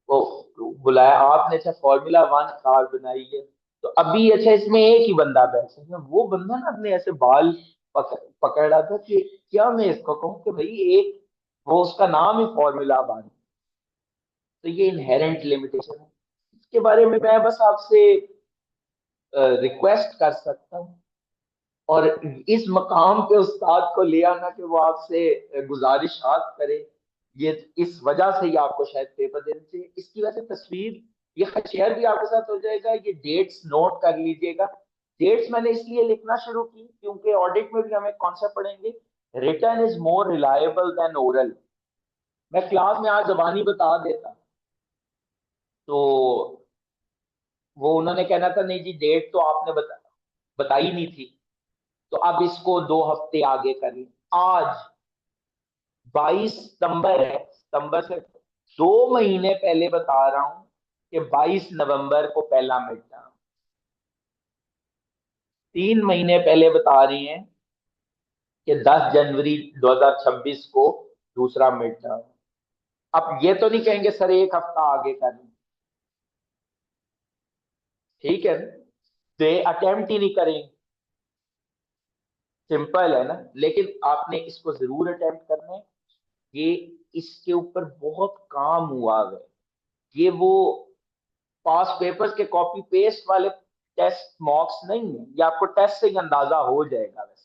वो बुलाया, आपने अच्छा फॉर्मूला वन कार बनाई है, तो अभी अच्छा इसमें एक ही बंदा बैठ सकता है। वो बंदा ना अपने ऐसे बाल पकड़ रहा था कि क्या मैं इसको कहूँ कि भाई एक, वो उसका नाम ही फॉर्मूला वन। तो ये इनहेरेंट लिमिटेशन है। इसके बारे में मैं बस आपसे रिक्वेस्ट कर सकता हूँ, और इस मकाम पे उस्ताद को ले आना कि वो आपसे गुजारिशात करे। ये इस वजह से ही आपको शायद पेपर देने चाहिए। इसकी वजह से तस्वीर, ये शेयर भी आपके साथ हो जाएगा, ये डेट्स नोट कर लीजिएगा। डेट्स मैंने इसलिए लिखना शुरू की क्योंकि ऑडिट में भी हम एक कॉन्सेप्ट पढ़ेंगे, return is more reliable then oral. मैं क्लास में आज जबानी बता देता तो वो उन्होंने कहना था नहीं जी डेट तो आपने बताई नहीं थी, तो अब इसको 2 हफ्ते आगे कर लें। आज 22 सितंबर है, सितंबर से 2 महीने पहले बता रहा हूं कि 22 नवंबर को पहला मिड टर्म, 3 महीने पहले बता रही हैं कि 10 जनवरी 2026 को दूसरा मिड टर्म। अब ये तो नहीं कहेंगे सर एक हफ्ता आगे करना, ठीक है, दे अटेम्प्ट ही नहीं करेंगे, सिंपल है ना। लेकिन आपने इसको जरूर अटेम्प्ट करना है। ये, इसके ऊपर बहुत काम हुआ है। ये वो पास पेपर्स के कॉपी पेस्ट वाले टेस्ट मॉक्स नहीं है, ये आपको टेस्ट से ही अंदाजा हो जाएगा वैसे।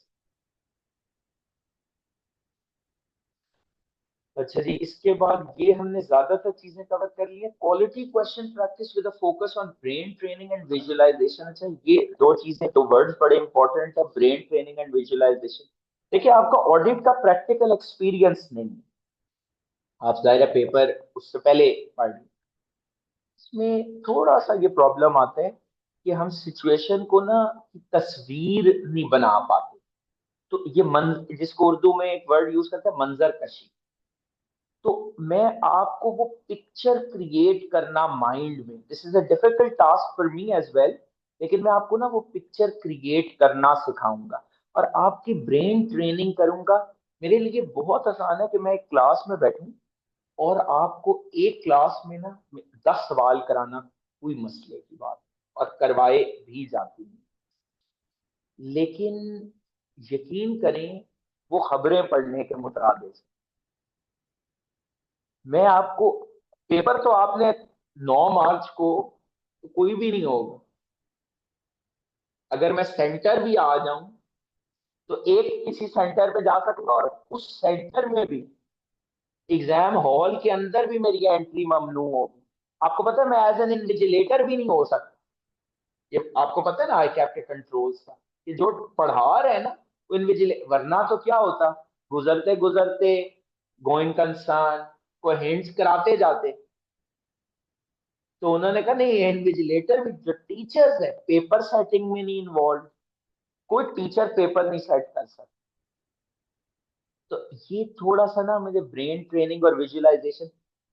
अच्छा जी, इसके बाद ये हमने ज्यादातर चीजें कवर कर ली है। Quality question practice with focus on brain training and visualisation. अच्छा, ये दो चीजें, दो वर्ड्स बड़े इंपॉर्टेंट है, ब्रेन ट्रेनिंग एंड विजुअलाइजेशन। देखिए, आपका ऑडिट का प्रैक्टिकल एक्सपीरियंस नहीं है, आप जाहिर है पेपर उससे पहले पढ़ लें। इसमें थोड़ा सा ये प्रॉब्लम आता है कि हम सिचुएशन को ना तस्वीर नहीं बना पाते। तो ये मन, जिसको उर्दू में एक वर्ड यूज करते हैं मंजर कशी, तो मैं आपको वो पिक्चर क्रिएट करना माइंड में, this is a difficult task for me as well, लेकिन मैं आपको ना वो पिक्चर क्रिएट करना सिखाऊंगा और आपकी ब्रेन ट्रेनिंग करूंगा। मेरे लिए बहुत आसान है कि मैं एक क्लास में बैठूं और आपको एक क्लास में ना 10 सवाल कराना, कोई मसले की बात, और करवाए भी जाती है। लेकिन यकीन करें वो खबरें पढ़ने के मुताबिक। मैं आपको, पेपर तो आपने 9 मार्च को, तो कोई भी नहीं होगा। अगर मैं सेंटर भी आ जाऊं तो एक किसी सेंटर पे जा सकता, और उस सेंटर में भी एग्जाम हॉल के अंदर भी मेरी एंट्री ममनू होगी। आपको पता है मैं एज एन इन्विजिलेटर भी नहीं हो सकता। ये आपको पता है ना, आई कैप के कंट्रोल्स का, कि जो पढ़ा रहे हैं ना वो इन्विजिले, वरना तो क्या होता, गुजरते गुजरते गोइंग कंसर्न को हिंट्स कराते जाते। तो उन्होंने कहा नहीं, इन्विजिलेटर भी, जो टीचर्स है पेपर सेटिंग में नहीं इन्वॉल्व, कोई टीचर पेपर नहीं सेट कर सकता। तो ये थोड़ा सा ना मुझे ब्रेन ट्रेनिंग और विजुअलाइजेशन,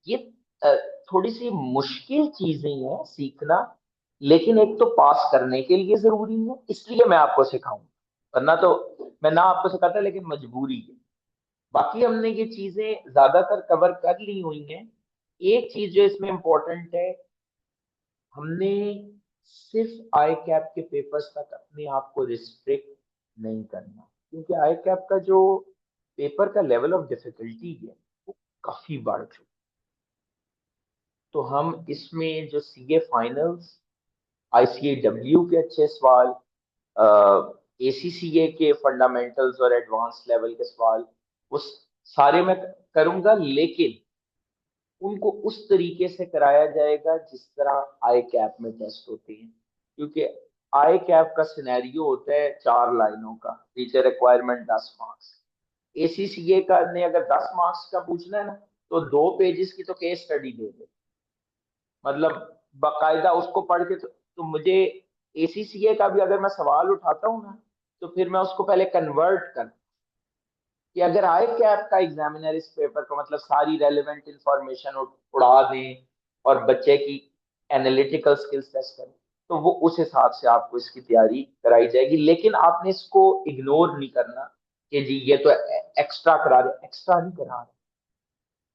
ये अ, थोड़ी सी मुश्किल चीजें हैं सीखना, लेकिन एक तो पास करने के लिए जरूरी है, इसलिए मैं आपको सिखाऊं, वरना तो मैं ना आपको सिखाता, लेकिन मजबूरी है। बाकी हमने ये चीजें ज्यादातर कवर कर ली हुई हैं। एक चीज जो इसमें इम्पोर्टेंट है, हमने सिर्फ आई कैप के पेपर्स तक अपने आप को रिस्ट्रिक्ट नहीं करना, क्योंकि आई कैप का जो पेपर का लेवल ऑफ डिफिकल्टी है वो काफी बढ़ चुका। तो हम इसमें जो सीए फाइनल्स, आईसीएडब्ल्यू के अच्छे सवाल, एसीसीए के फंडामेंटल्स और एडवांस लेवल के सवाल, वो सारे मैं करूंगा, लेकिन उनको उस तरीके से कराया जाएगा जिस तरह आई कैप में टेस्ट होते हैं। क्योंकि आई कैप का सिनेरियो होता है 4 लाइनों का, टीचर रिक्वायरमेंट 10 मार्क्स। एसीसीए का ने अगर 10 मार्क्स का पूछना है ना, तो 2 पेजेस की तो केस स्टडी दे दे, मतलब बाकायदा उसको पढ़ के। तो मुझे एसीसीए का भी अगर मैं सवाल उठाता हूँ ना, तो फिर मैं उसको पहले कन्वर्ट कर, कि अगर आए कैप का एग्जामिनर इस पेपर को मतलब सारी रेलेवेंट इंफॉर्मेशन उड़ा दें और बच्चे की एनालिटिकल स्किल्स टेस्ट करें, तो वो उस हिसाब से आपको इसकी तैयारी कराई जाएगी। लेकिन आपने इसको इग्नोर नहीं करना कि जी ये तो एक्स्ट्रा करा रहे, एक्स्ट्रा नहीं करा रहे,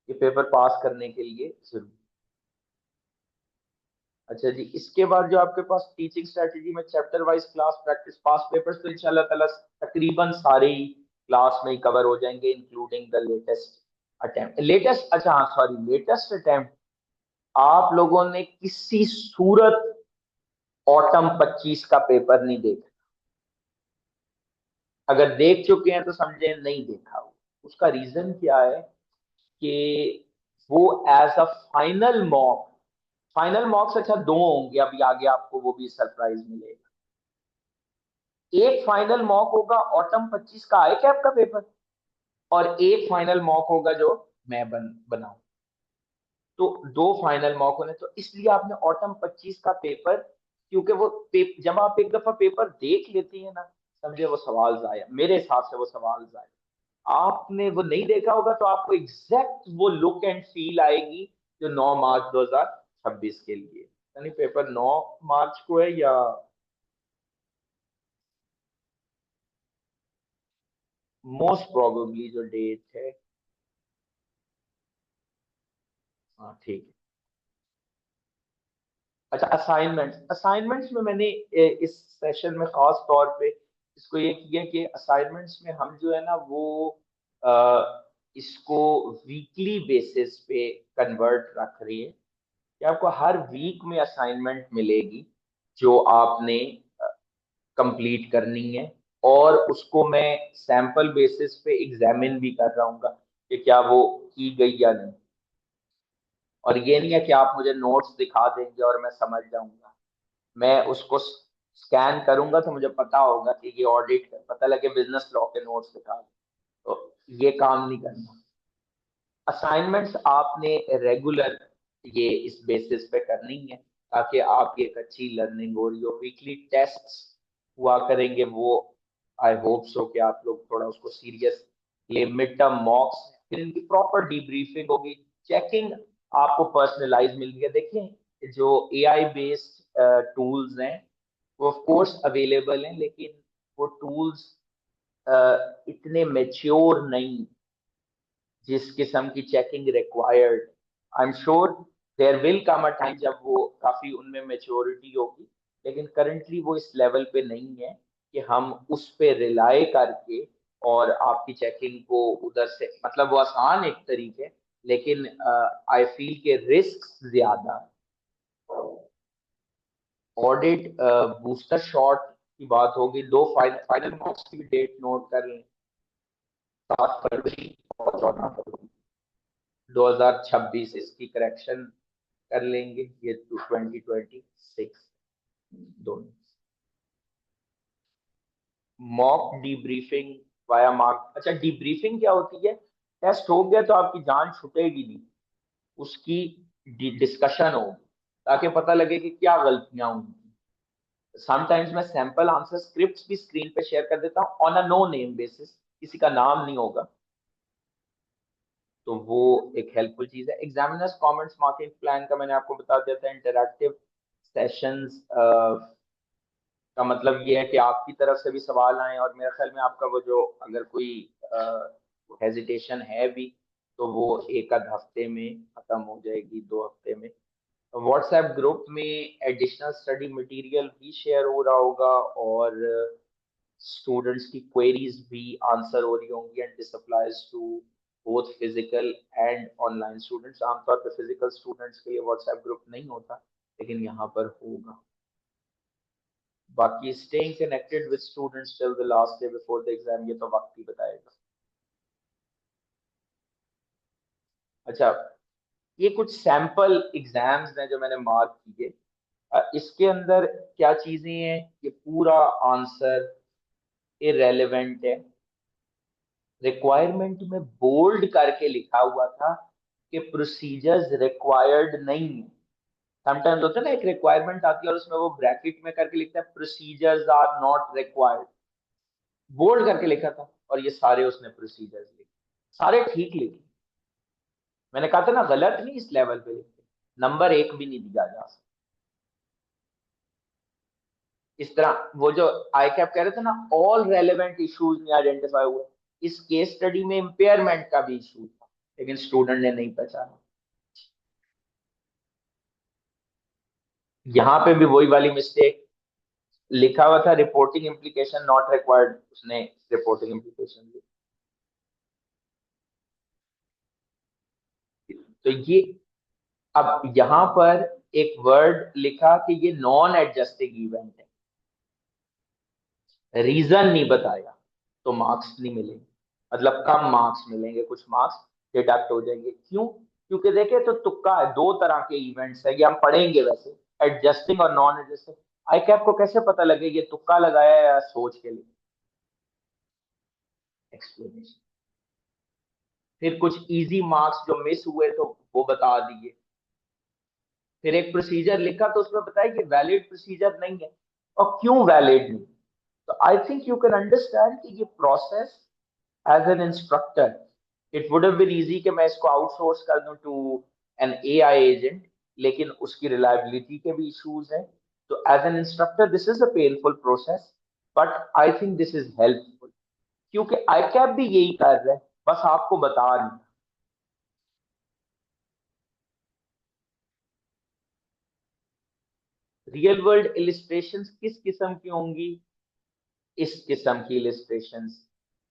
ये पेपर पास करने के लिए जरूरी। अच्छा जी, इसके बाद जो आपके पास टीचिंग स्ट्रेटजी में चैप्टर वाइज क्लास प्रैक्टिस पास पेपर्स, तो इंशाल्लाह ताला तकरीबन सारे ही क्लास में ही कवर हो जाएंगे, including the latest attempt. Latest, अच्छा हाँ सॉरी, लेटेस्ट अटेम्प्ट आप लोगों ने किसी सूरत ऑटम 25 का पेपर नहीं देखा। अगर देख चुके हैं तो समझे नहीं देखा हो। उसका रीजन क्या है कि वो as a final mock, final mocks अच्छा 2 होंगे, अभी आगे आपको वो भी सरप्राइज मिलेगा। एक फाइनल मॉक होगा ऑटम 25 का आई कैप का पेपर, और एक फाइनल मॉक होगा जो मैं बनाऊं। तो 2 फाइनल मॉक होने, तो इसलिए आपने ऑटम 25 का पेपर, क्योंकि वो जब आप एक दफा पेपर देख लेती है ना, समझे वो सवाल जाया, मेरे हिसाब से वो सवाल जाया। आपने वो नहीं देखा होगा तो आपको एग्जैक्ट वो लुक एंड फील आएगी जो 9 मार्च 2026 के लिए, यानी पेपर 9 मार्च को है या मोस्ट प्रोबेबली जो डेट है। हाँ ठीक है। अच्छा, असाइनमेंट्स, असाइनमेंट्स में मैंने इस सेशन में खास तौर पे इसको ये किया कि असाइनमेंट्स में हम जो है ना वो इसको वीकली बेसिस पे कन्वर्ट रख रही है, कि आपको हर वीक में असाइनमेंट मिलेगी जो आपने कंप्लीट करनी है, और उसको मैं सैंपल बेसिस पे एग्जामिन भी कर रहा हूँ कि क्या वो की गई या नहीं। और ये नहीं है कि आप मुझे नोट्स दिखा देंगे और मैं समझ जाऊंगा। मैं उसको स्कैन करूंगा तो मुझे पता होगा कि ये ऑडिट, पता लगे बिजनेस लॉ के नोट्स दिखा दे, तो ये काम नहीं करना। असाइनमेंट्स आपने रेगुलर ये इस बेसिस पे करनी है, ताकि आपकी एक अच्छी लर्निंग हो रही हो। वीकली टेस्ट हुआ करेंगे वो, आई होप सो कि आप लोग थोड़ा उसको सीरियस, ये मिड टर्म मॉक्स, फिर इनकी प्रॉपर डीब्रीफिंग होगी, चेकिंग आपको पर्सनलाइज मिल गया। देखें जो एआई बेस्ड टूल्स हैं वो ऑफ कोर्स अवेलेबल हैं, लेकिन वो टूल्स इतने मेच्योर नहीं जिस किस्म की checking required. I am sure there will come a time जब वो काफी उनमें मेच्योरिटी होगी, लेकिन करंटली वो इस लेवल पे नहीं है। कि हम उस पे रिलाय करके और आपकी चेकिंग को उधर से, मतलब वो आसान एक तरीके, लेकिन आई फील के रिस्क ज्यादा। ऑडिट बूस्टर शॉट की बात होगी, दो फाइनल मार्क्स की डेट नोट कर लें, 7 फरवरी और 14 फरवरी 2026, इसकी करेक्शन कर लेंगे, ये 2026 दोनों। मॉक डीब्रीफिंग वाया मार्क, अच्छा डीब्रीफिंग क्या होती है? टेस्ट हो गया तो आपकी जान छुटेगी नहीं, उसकी डिस्कशन होगी ताकि पता लगे कि क्या गलतियां हुई। समटाइम्स मैं सैंपल आंसर स्क्रिप्ट्स भी स्क्रीन पे शेयर कर देता हूँ on a no name basis, किसी का नाम नहीं होगा, तो वो एक हेल्पफुल चीज है। एग्जामिनर्स कमेंट्स मार्किंग प्लान का मैंने आपको बता दिया था। इंटरैक्टिव सेशंस का मतलब ये है कि आपकी तरफ से भी सवाल आए, और मेरे ख्याल में आपका वो जो अगर कोई हेजिटेशन है भी तो वो एक आध हफ्ते में खत्म हो जाएगी, 2 हफ्ते में। व्हाट्सएप ग्रुप में एडिशनल स्टडी मटेरियल भी शेयर हो रहा होगा, और स्टूडेंट्स की क्वेरीज भी आंसर हो रही होंगी, and this applies to both physical and online students. आमतौर पर फिजिकल स्टूडेंट्स के लिए व्हाट्सएप ग्रुप नहीं होता, लेकिन यहाँ पर होगा। बाकी staying connected with students till the last day before the exam, ये तो वक्त ही बताएगा। अच्छा, ये कुछ सैंपल एग्जाम्स हैं जो मैंने मार्क किए। इसके अंदर क्या चीजें हैं, ये पूरा आंसर इरेलीवेंट है। रिक्वायरमेंट में बोल्ड करके लिखा हुआ था कि प्रोसीजर्स रिक्वायर्ड नहीं है। समटाइम्स होता है ना, एक रिक्वायरमेंट आती है और उसमें वो ब्रैकेट में करके लिखता है procedures are not required, bold करके लिखा था, और ये सारे उसने प्रोसीजर्स लिखे, सारे ठीक लिखे। मैंने कहा था ना, गलत नहीं इस लेवल पे लिखे, नंबर एक भी नहीं दिया जा सकता। इस तरह वो जो आई कैप कह रहे थे ना, ऑल रेलेवेंट इश्यूज नहीं आइडेंटिफाई हुए, इस केस स्टडी में इम्पेयरमेंट का भी इशू था, लेकिन स्टूडेंट ने नहीं पहचाना। यहाँ पे भी वही वाली मिस्टेक, लिखा हुआ था रिपोर्टिंग इम्प्लीकेशन नॉट रिक्वायर्ड, उसने रिपोर्टिंग इम्प्लीकेशन ली। तो ये, अब यहाँ पर एक वर्ड लिखा कि ये नॉन एडजस्टिंग इवेंट है, रीजन नहीं बताया, तो मार्क्स नहीं मिलेंगे, मतलब कम मार्क्स मिलेंगे, कुछ मार्क्स डिडक्ट हो जाएंगे। क्यों? क्योंकि देखे तो तुक्का है, दो तरह के इवेंट्स है, ये हम पढ़ेंगे वैसे, एडजस्टिंग और नॉन एडजस्टिंग। आई कैप को कैसे पता लगे ये तुक्का लगाया या सोच के लिए? एक्सप्लेनेशन। फिर कुछ इजी मार्क्स जो मिस हुए तो वो बता दिए। फिर एक प्रोसीजर लिखा तो उसमें बताया कि वैलिड प्रोसीजर नहीं है, और क्यों वैलिड नहीं। तो I think you can understand कि ये process as an instructor, it would have been easy कि मैं इसको आउटसोर्स कर दूं टू एन एआई एजेंट, लेकिन उसकी रिलायबिलिटी के भी इश्यूज हैं। तो as an instructor this is a painful process, but I think this is helpful, क्योंकि आई कैप भी यही कर रहे हैं, बस आपको बता रही। रियल वर्ल्ड इलिस्ट्रेशंस किस किस्म की होंगी? इस किस्म की इलिस्ट्रेशंस,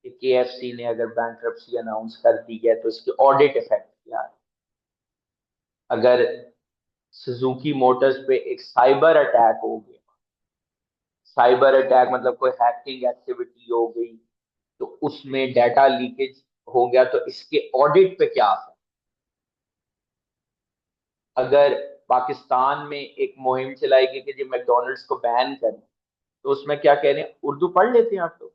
केएफसी ने अगर बैंक्रप्सी अनाउंस कर दी है तो इसके ऑडिट इफेक्ट क्या है? अगर सुजुकी मोटर्स पे एक साइबर अटैक हो गया, साइबर अटैक मतलब कोई हैकिंग एक्टिविटी हो गई, तो उसमें डाटा लीकेज हो गया, तो इसके ऑडिट पे क्या असर? अगर पाकिस्तान में एक मुहिम चलाई गई कि जी मैकडोनल्ड्स को बैन करें, तो उसमें क्या कह रहे हैं, उर्दू पढ़ लेते हैं आप लोग?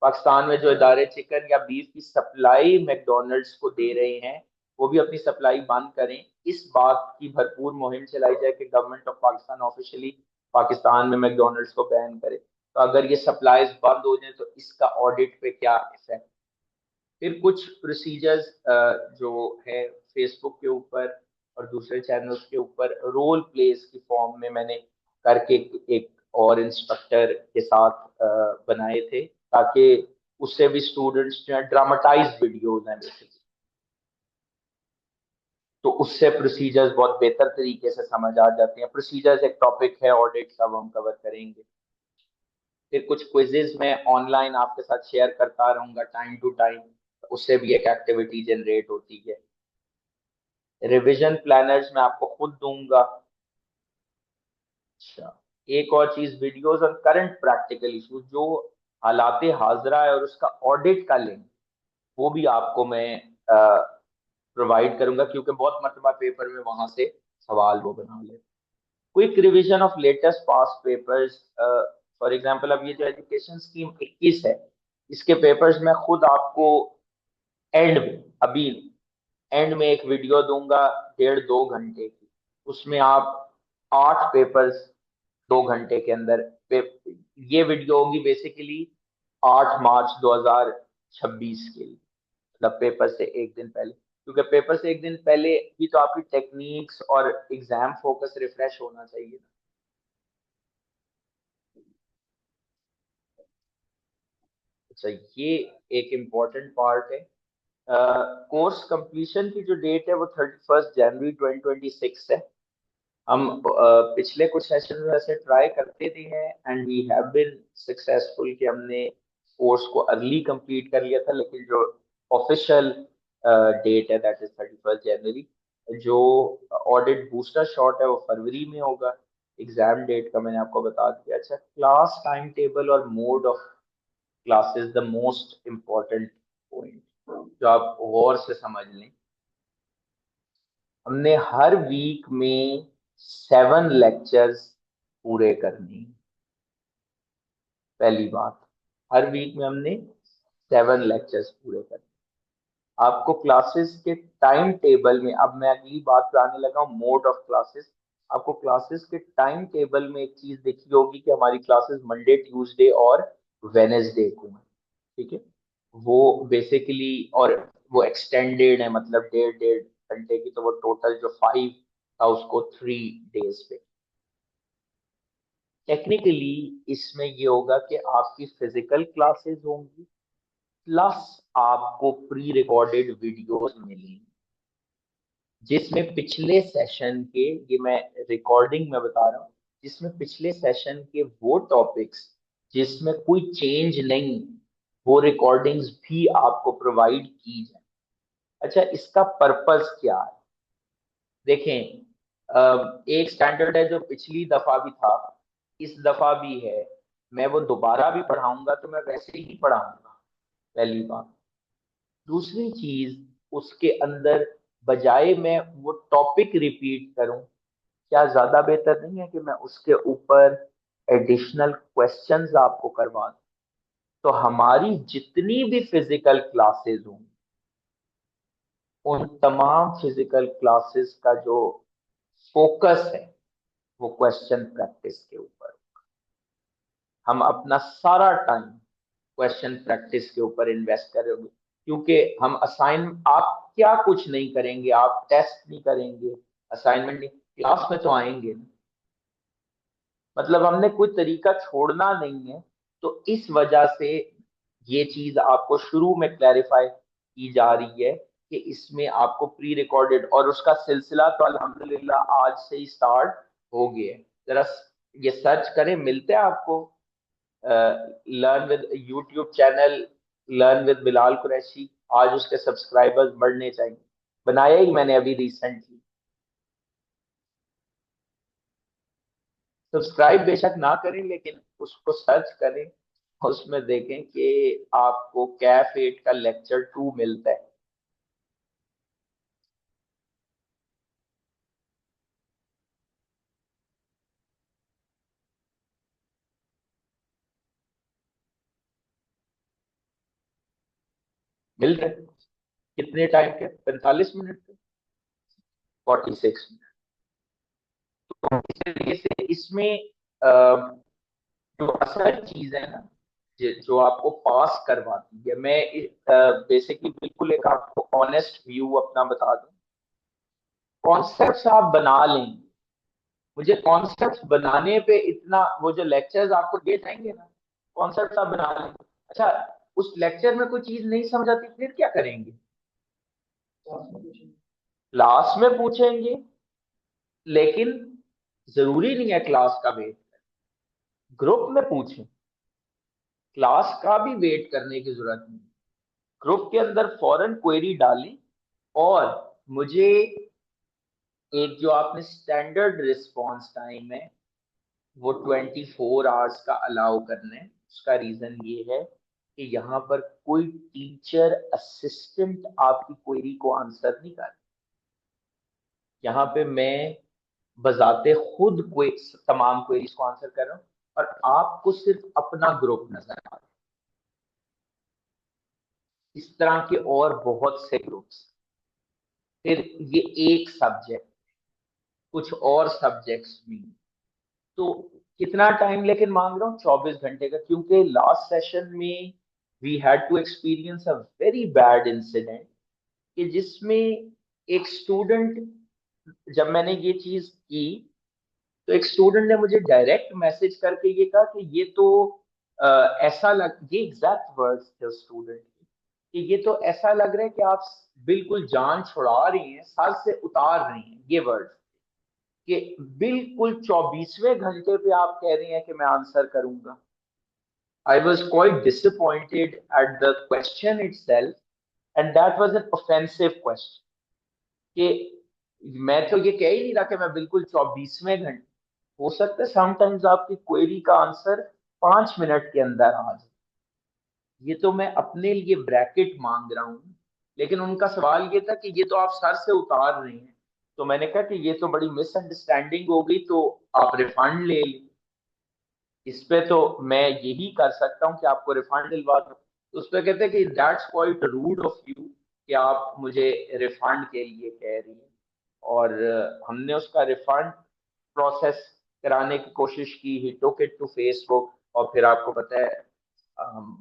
पाकिस्तान में जो इदारे चिकन या बीफ की सप्लाई मैकडोनल्ड्स को दे रहे हैं, वो भी अपनी सप्लाई बंद करें, इस बात की भरपूर मुहिम चलाई जाए कि government of Pakistan officially Pakistan में मैकडोनल्ड्स को बैन करे। तो अगर ये सप्लाईज बंद हो जाए तो इसका ऑडिट पे क्या इफेक्ट? फिर कुछ प्रोसीजर्स जो है फेसबुक के ऊपर और दूसरे चैनल्स के ऊपर रोल प्लेस की फॉर्म में मैंने करके एक और इंस्ट्रक्टर के साथ बनाए थे, ताकि उससे भी स्टूडेंट्स जो है ड्रामेटाइज वीडियोज हैं बेसिकली, तो उससे प्रोसीजर्स बहुत बेहतर तरीके से समझ आ जाते हैं। प्रोसीजर्स एक टॉपिक है ऑडिट का, वो हम कवर करेंगे। फिर कुछ क्विजेज मैं ऑनलाइन आपके साथ शेयर करता रहूंगा टाइम टू टाइम, उससे भी एक एक्टिविटी जनरेट होती है। रिवीजन प्लानर्स मैं आपको खुद दूंगा। अच्छा, एक और चीज, videos on current practical issues, जो हालात हाजरा है और उसका ऑडिट का लिंक, वो भी आपको मैं प्रोवाइड करूंगा, क्योंकि बहुत मरतबा पेपर में वहां से सवाल वो बना ले। Quick revision of latest past papers, for example अब ये जो एजुकेशन स्कीम 21 है, इसके पेपर्स मैं खुद आपको एंड में, अभी एंड में एक वीडियो दूंगा 1.5-2 घंटे की, उसमें आप 8 पेपर्स 2 घंटे के अंदर ये वीडियो होगी बेसिकली 8 मार्च 2026 के लिए, मतलब पेपर से एक दिन पहले, क्योंकि पेपर से एक दिन पहले भी तो आपकी टेक्निक्स और एग्जाम फोकस रिफ्रेश होना चाहिए। अच्छा, ये एक इम्पॉर्टेंट पार्ट है। कोर्स कंप्लीशन की जो डेट है वो 31 जनवरी 2026 है। हम पिछले कुछ सेशन में ऐसे ट्राई करते थे हैं and we have been successful कि हमने कोर्स को अर्ली कंप्लीट कर लिया था, लेकिन जो ऑफिशियल डेट है दैट इज 31 जनवरी। जो ऑडिट बूस्टर शॉट है वो फरवरी में होगा। एग्जाम डेट का मैंने आपको बता दिया। अच्छा, क्लास टाइम टेबल और mode of classes the most important point, जो आप गौर से समझ लें। हमने हर वीक में 7 लेक्चर्स पूरे करने हैं। पहली बात, हर वीक में हमने 7 लेक्चर्स पूरे करने। आपको क्लासेस के टाइम टेबल में, अब मैं अगली बात पे आने लगा हूँ, मोड ऑफ क्लासेस। आपको क्लासेस के टाइम टेबल में एक चीज देखी होगी कि हमारी क्लासेस मंडे, ट्यूसडे और वेनेसडे को है। ठीक है, वो बेसिकली, और वो एक्सटेंडेड है, मतलब 1.5-1.5 घंटे की, तो वो टोटल जो 5 था उसको 3 डेज पे। टेक्निकली इसमें ये होगा कि आपकी फिजिकल क्लासेस होंगी, प्लस आपको प्री रिकॉर्डेड वीडियोस मिलेंगी, जिसमें पिछले सेशन के, ये मैं रिकॉर्डिंग में बता रहा हूँ, जिसमें पिछले सेशन के वो टॉपिक्स जिसमें कोई चेंज नहीं, वो रिकॉर्डिंग्स भी आपको प्रोवाइड की जाए। अच्छा, इसका पर्पस क्या है? देखें, एक स्टैंडर्ड है जो पिछली दफा भी था, इस दफा भी है। मैं वो दोबारा भी पढ़ाऊंगा तो मैं वैसे ही पढ़ाऊंगा, पहली बात। दूसरी चीज, उसके अंदर बजाय मैं वो टॉपिक रिपीट करूं, क्या ज्यादा बेहतर नहीं है कि मैं उसके ऊपर एडिशनल क्वेश्चंस आपको करवा दूं? तो हमारी जितनी भी फिजिकल क्लासेस होंगी, उन तमाम फिजिकल क्लासेस का जो फोकस है वो क्वेश्चन प्रैक्टिस के ऊपर। हम अपना सारा टाइम क्वेश्चन प्रैक्टिस के ऊपर इन्वेस्ट करेंगे, क्योंकि हम असाइन, आप क्या कुछ नहीं करेंगे, आप टेस्ट नहीं करेंगे, असाइनमेंट नहीं, क्लास में तो आएंगे ना। मतलब हमने कोई तरीका छोड़ना नहीं है। तो इस वजह से ये चीज आपको शुरू में क्लैरिफाई की जा रही है कि इसमें आपको प्री रिकॉर्डेड, और उसका सिलसिला तो अल्हम्दुलिल्लाह आज से ही स्टार्ट हो गया है। जरा ये सर्च करें, मिलते हैं आपको, learn with YouTube channel, learn with Bilal Qureshi. आज उसके सब्सक्राइबर्स बढ़ने चाहिए, बनाया ही मैंने अभी रिसेंटली। सब्सक्राइब बेशक ना करें, लेकिन उसको सर्च करें, उसमें देखें कि आपको कैफ 8 का लेक्चर 2 मिलता है। मिल रहे हैं। कितने टाइम के? 45 मिनट के, 46 मिनट। तो इस तरीके से इसमें जो असल चीज है ना, जो आपको पास करवाती है, मैं बेसिकली बिल्कुल एक आपको ऑनेस्ट व्यू अपना बता दूं। कॉन्सेप्ट्स आप बना लेंगे, मुझे कॉन्सेप्ट्स बनाने पे इतना, वो जो लेक्चर्स आपको दे जाएंगे ना, कॉन्सेप्ट्स आप बना लेंगे। अच्छा, उस लेक्चर में कोई चीज नहीं समझ आती, फिर क्या करेंगे? क्लास में पूछेंगे, लेकिन जरूरी नहीं है क्लास का वेट, ग्रुप में पूछें। क्लास का भी वेट करने की जरूरत नहीं, ग्रुप के अंदर फौरन क्वेरी डालें। और मुझे एक जो आपने स्टैंडर्ड रिस्पॉन्स टाइम है वो 24 आवर्स का अलाउ करना है। उसका रीजन ये है कि यहाँ पर कोई टीचर असिस्टेंट आपकी क्वेरी को आंसर नहीं कर, यहाँ पे मैं बजाते खुद कोई तमाम क्वेरीज को आंसर कर रहा हूँ और आपको सिर्फ अपना ग्रुप नजर आ रहा है। इस तरह के और बहुत से ग्रुप्स। फिर ये एक सब्जेक्ट, कुछ और सब्जेक्ट्स भी। तो कितना टाइम लेकिन मांग रहा हूँ, 24 घंटे का, क्योंकि लास्ट सेशन में we had to experience a very bad incident कि जिसमें एक स्टूडेंट, जब मैंने ये चीज की तो एक स्टूडेंट ने मुझे डायरेक्ट मैसेज करके ये कहा कि ये तो ऐसा लग, ये एग्जैक्ट वर्ड्स थे स्टूडेंट के, कि ये तो ऐसा लग रहा है कि आप बिल्कुल जान छुड़ा रही हैं, सर से उतार रही हैं, ये वर्ड, कि बिल्कुल 24वें घंटे पे आप कह रही हैं कि मैं आंसर करूंगा। I was quite disappointed at the question it self, and that was an offensive question, कि मैं तो ये कह ही नहीं रहा कि मैं बिल्कुल 24वें घंटे, हो सकता है समटाइम्स आपकी क्वेरी का आंसर 5 मिनट के अंदर आ जाए। ये तो मैं अपने लिए ब्रैकेट मांग रहा हूँ, लेकिन उनका सवाल ये था कि ये तो आप सर से उतार रहे हैं। तो मैंने कहा कि ये तो बड़ी मिसअंडरस्टैंडिंग हो गई, तो आप रिफंड ले लीजिए। इस पे तो मैं यही कर सकता हूँ कि आपको रिफंड दिलवा दूँ। तो उस पे कहते हैं कि that's quite root of you, कि आप मुझे रिफंड के लिए कह रही हैं। और हमने उसका रिफंड प्रोसेस कराने की कोशिश की, ही टुक इट टू फेसबुक। और फिर आपको पता है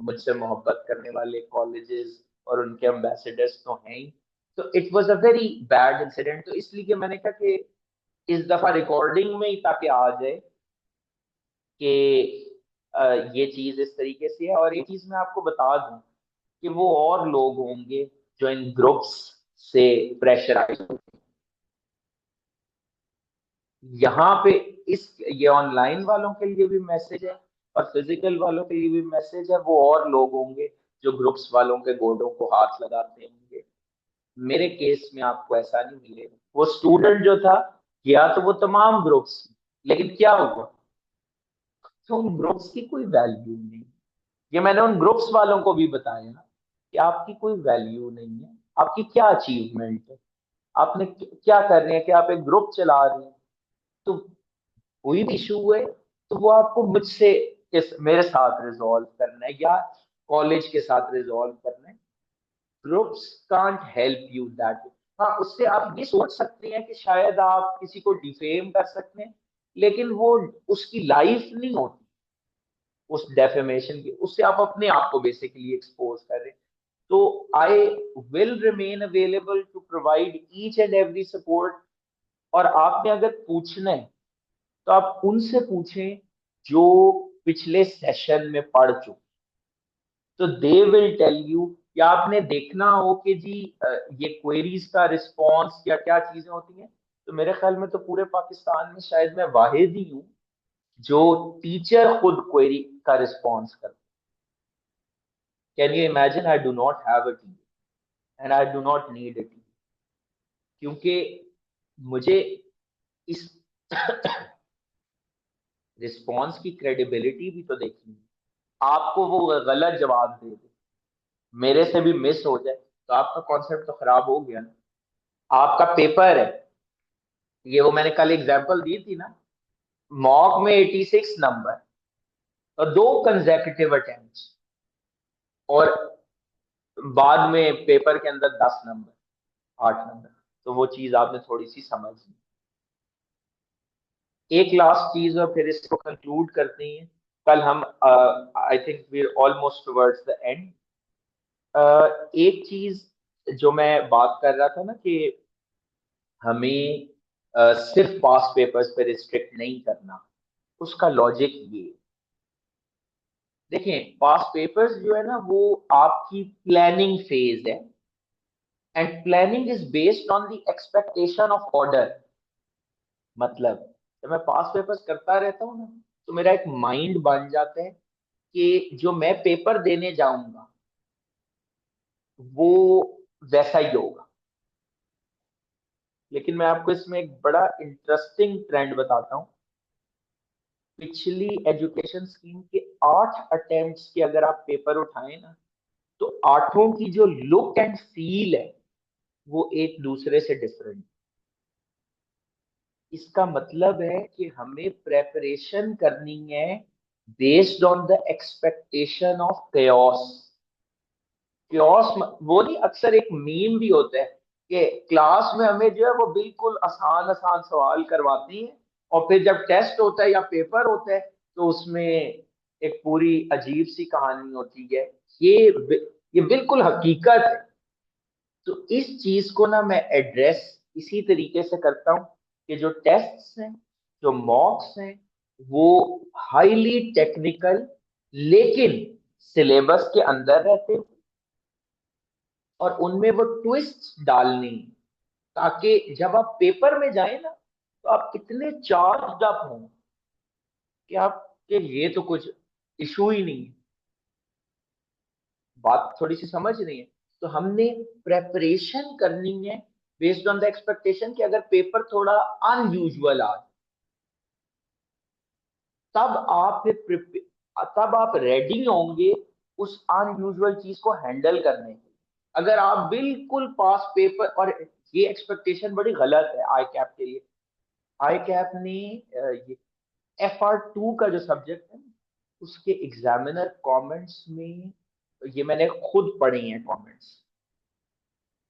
मुझसे मोहब्बत करने वाले कॉलेजेस और उनके एम्बेसडर्स तो हैं ही। तो it was a very bad incident, तो इसलिए मैंने कहा कि इस दफा रिकॉर्डिंग में ही ताकि आ जाए कि ये चीज इस तरीके से है। और एक चीज मैं आपको बता दूं कि वो और लोग होंगे जो इन ग्रुप्स से प्रेशराइज, यहाँ पे इस, ये ऑनलाइन वालों के लिए भी मैसेज है और फिजिकल वालों के लिए भी मैसेज है, वो और लोग होंगे जो ग्रुप्स वालों के गोडों को हाथ लगाते होंगे। मेरे केस में आपको ऐसा नहीं मिलेगा। वो स्टूडेंट जो था गया तो वो तमाम ग्रुप्स, लेकिन क्या हुआ, तो उन ग्रुप्स की कोई वैल्यू नहीं। ये मैंने उन ग्रुप्स वालों को भी बताया कि आपकी कोई वैल्यू नहीं है, आपकी क्या अचीवमेंट है, आपने क्या कर रहे हैं, कि आप एक ग्रुप चला रहे हैं। तो कोई भी इशू है तो वो आपको मुझसे, मेरे साथ रिजॉल्व करना है या कॉलेज के साथ रिजॉल्व करना है। Groups can't help you that. हाँ, उससे आप ये सोच सकते हैं कि शायद आप किसी को डिफेम कर सकते हैं, लेकिन वो उसकी लाइफ नहीं होती उस डेफेमेशन की, उससे आप अपने आप को बेसिकली एक्सपोज कर रहे हैं। तो I will remain available to provide each and every support. और आपने अगर पूछना है तो आप उनसे पूछें जो पिछले सेशन में पढ़ चुके, तो दे विल टेल यू। या आपने देखना हो कि जी ये क्वेरीज का रिस्पॉन्स या क्या चीजें होती हैं, तो मेरे ख्याल में तो पूरे पाकिस्तान में शायद मैं वाहिद ही हूँ जो टीचर खुद क्वेरी का रिस्पॉन्स करता। Can you imagine, I do not have a teacher and I do not need a teacher, क्योंकि मुझे इस रिस्पॉन्स की क्रेडिबिलिटी भी तो देखनी है। आपको वो गलत जवाब दे दे, मेरे से भी मिस हो जाए, तो आपका कॉन्सेप्ट तो खराब हो गया ना। आपका पेपर है, ये वो मैंने कल एग्जांपल दी थी ना, मॉक में 86 नंबर और 2 कंसेक्यूटिव अटेम्प्ट्स, और बाद में पेपर के अंदर 10 नंबर, 8 नंबर। तो वो चीज आपने थोड़ी सी समझ ली। एक लास्ट चीज और फिर इसको कंक्लूड करते हैं। कल हम, I think we almost towards the end. एक चीज जो मैं बात कर रहा था ना कि हमें सिर्फ पास पेपर्स पे रिस्ट्रिक्ट नहीं करना, उसका लॉजिक ये, देखें पास पेपर्स जो है ना वो आपकी प्लानिंग फेज है, and planning is based on the expectation of order. मतलब जब मैं पास पेपर्स करता रहता हूँ ना, तो मेरा एक माइंड बन जाता है कि जो मैं पेपर देने जाऊंगा वो वैसा ही होगा। लेकिन मैं आपको इसमें एक बड़ा इंटरेस्टिंग ट्रेंड बताता हूँ। पिछली एजुकेशन स्कीम के 8 अटेम्प्ट्स के अगर आप पेपर उठाएं ना, तो आठों की जो लुक एंड फील है वो एक दूसरे से डिफरेंट। इसका मतलब है कि हमें प्रेपरेशन करनी है based on the expectation of chaos। Chaos वो नहीं, अक्सर एक मीम भी होता है कि क्लास में हमें जो है वो बिल्कुल आसान आसान सवाल करवाती हैं, और फिर जब टेस्ट होता है या पेपर होता है तो उसमें एक पूरी अजीब सी कहानी होती है। ये ये बिल्कुल हकीकत है। तो इस चीज को ना मैं एड्रेस इसी तरीके से करता हूँ कि जो टेस्ट्स हैं, जो मॉक्स हैं, वो हाईली टेक्निकल लेकिन सिलेबस के अंदर रहते हैं, और उनमें वो ट्विस्ट डालनी है, ताकि जब आप पेपर में जाए ना तो आप इतने चार्ज अप हों कि आप कि ये तो कुछ इशू ही नहीं है। बात थोड़ी सी समझ रही है? तो हमने प्रेपरेशन करनी है बेस्ड ऑन द एक्सपेक्टेशन कि अगर पेपर थोड़ा अनयूजुअल आ, तब आप तब आप रेडी होंगे उस अनयूजुअल चीज को हैंडल करने के लिए। अगर आप बिल्कुल पास पेपर, और ये एक्सपेक्टेशन बड़ी गलत है आई कैप के लिए। आई कैप ने ये FR2 का जो सब्जेक्ट है उसके एग्जामिनर कमेंट्स में, ये मैंने खुद पढ़ी हैं कमेंट्स,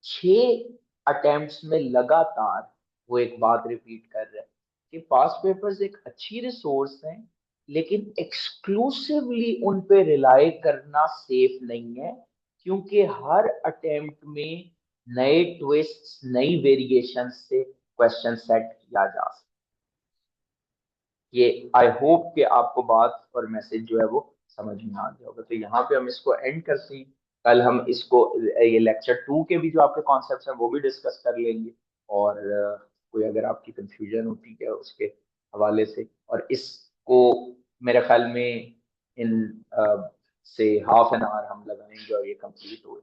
6 अटेम्प्ट्स में लगातार वो एक बात रिपीट कर रहे हैं कि पास पेपर्स एक अच्छी रिसोर्स हैं, लेकिन एक्सक्लूसिवली उन पे रिलाई करना सेफ नहीं है, क्योंकि हर अटेम्प्ट में नए ट्विस्ट्स, नई वेरिएशन से क्वेश्चन सेट किया जा सकता है। ये आई होप कि आपको बात और मैसेज जो है वो समझ में आ गया होगा। तो यहाँ पे हम इसको एंड करते हैं। कल हम इसको ये लेक्चर 2 के भी जो आपके कॉन्सेप्ट्स हैं वो भी डिस्कस कर लेंगे, और कोई अगर आपकी कंफ्यूजन होती है उसके हवाले से, और इसको मेरे ख्याल में इन से हाफ एन आवर हम लगाएंगे और ये कंप्लीट हो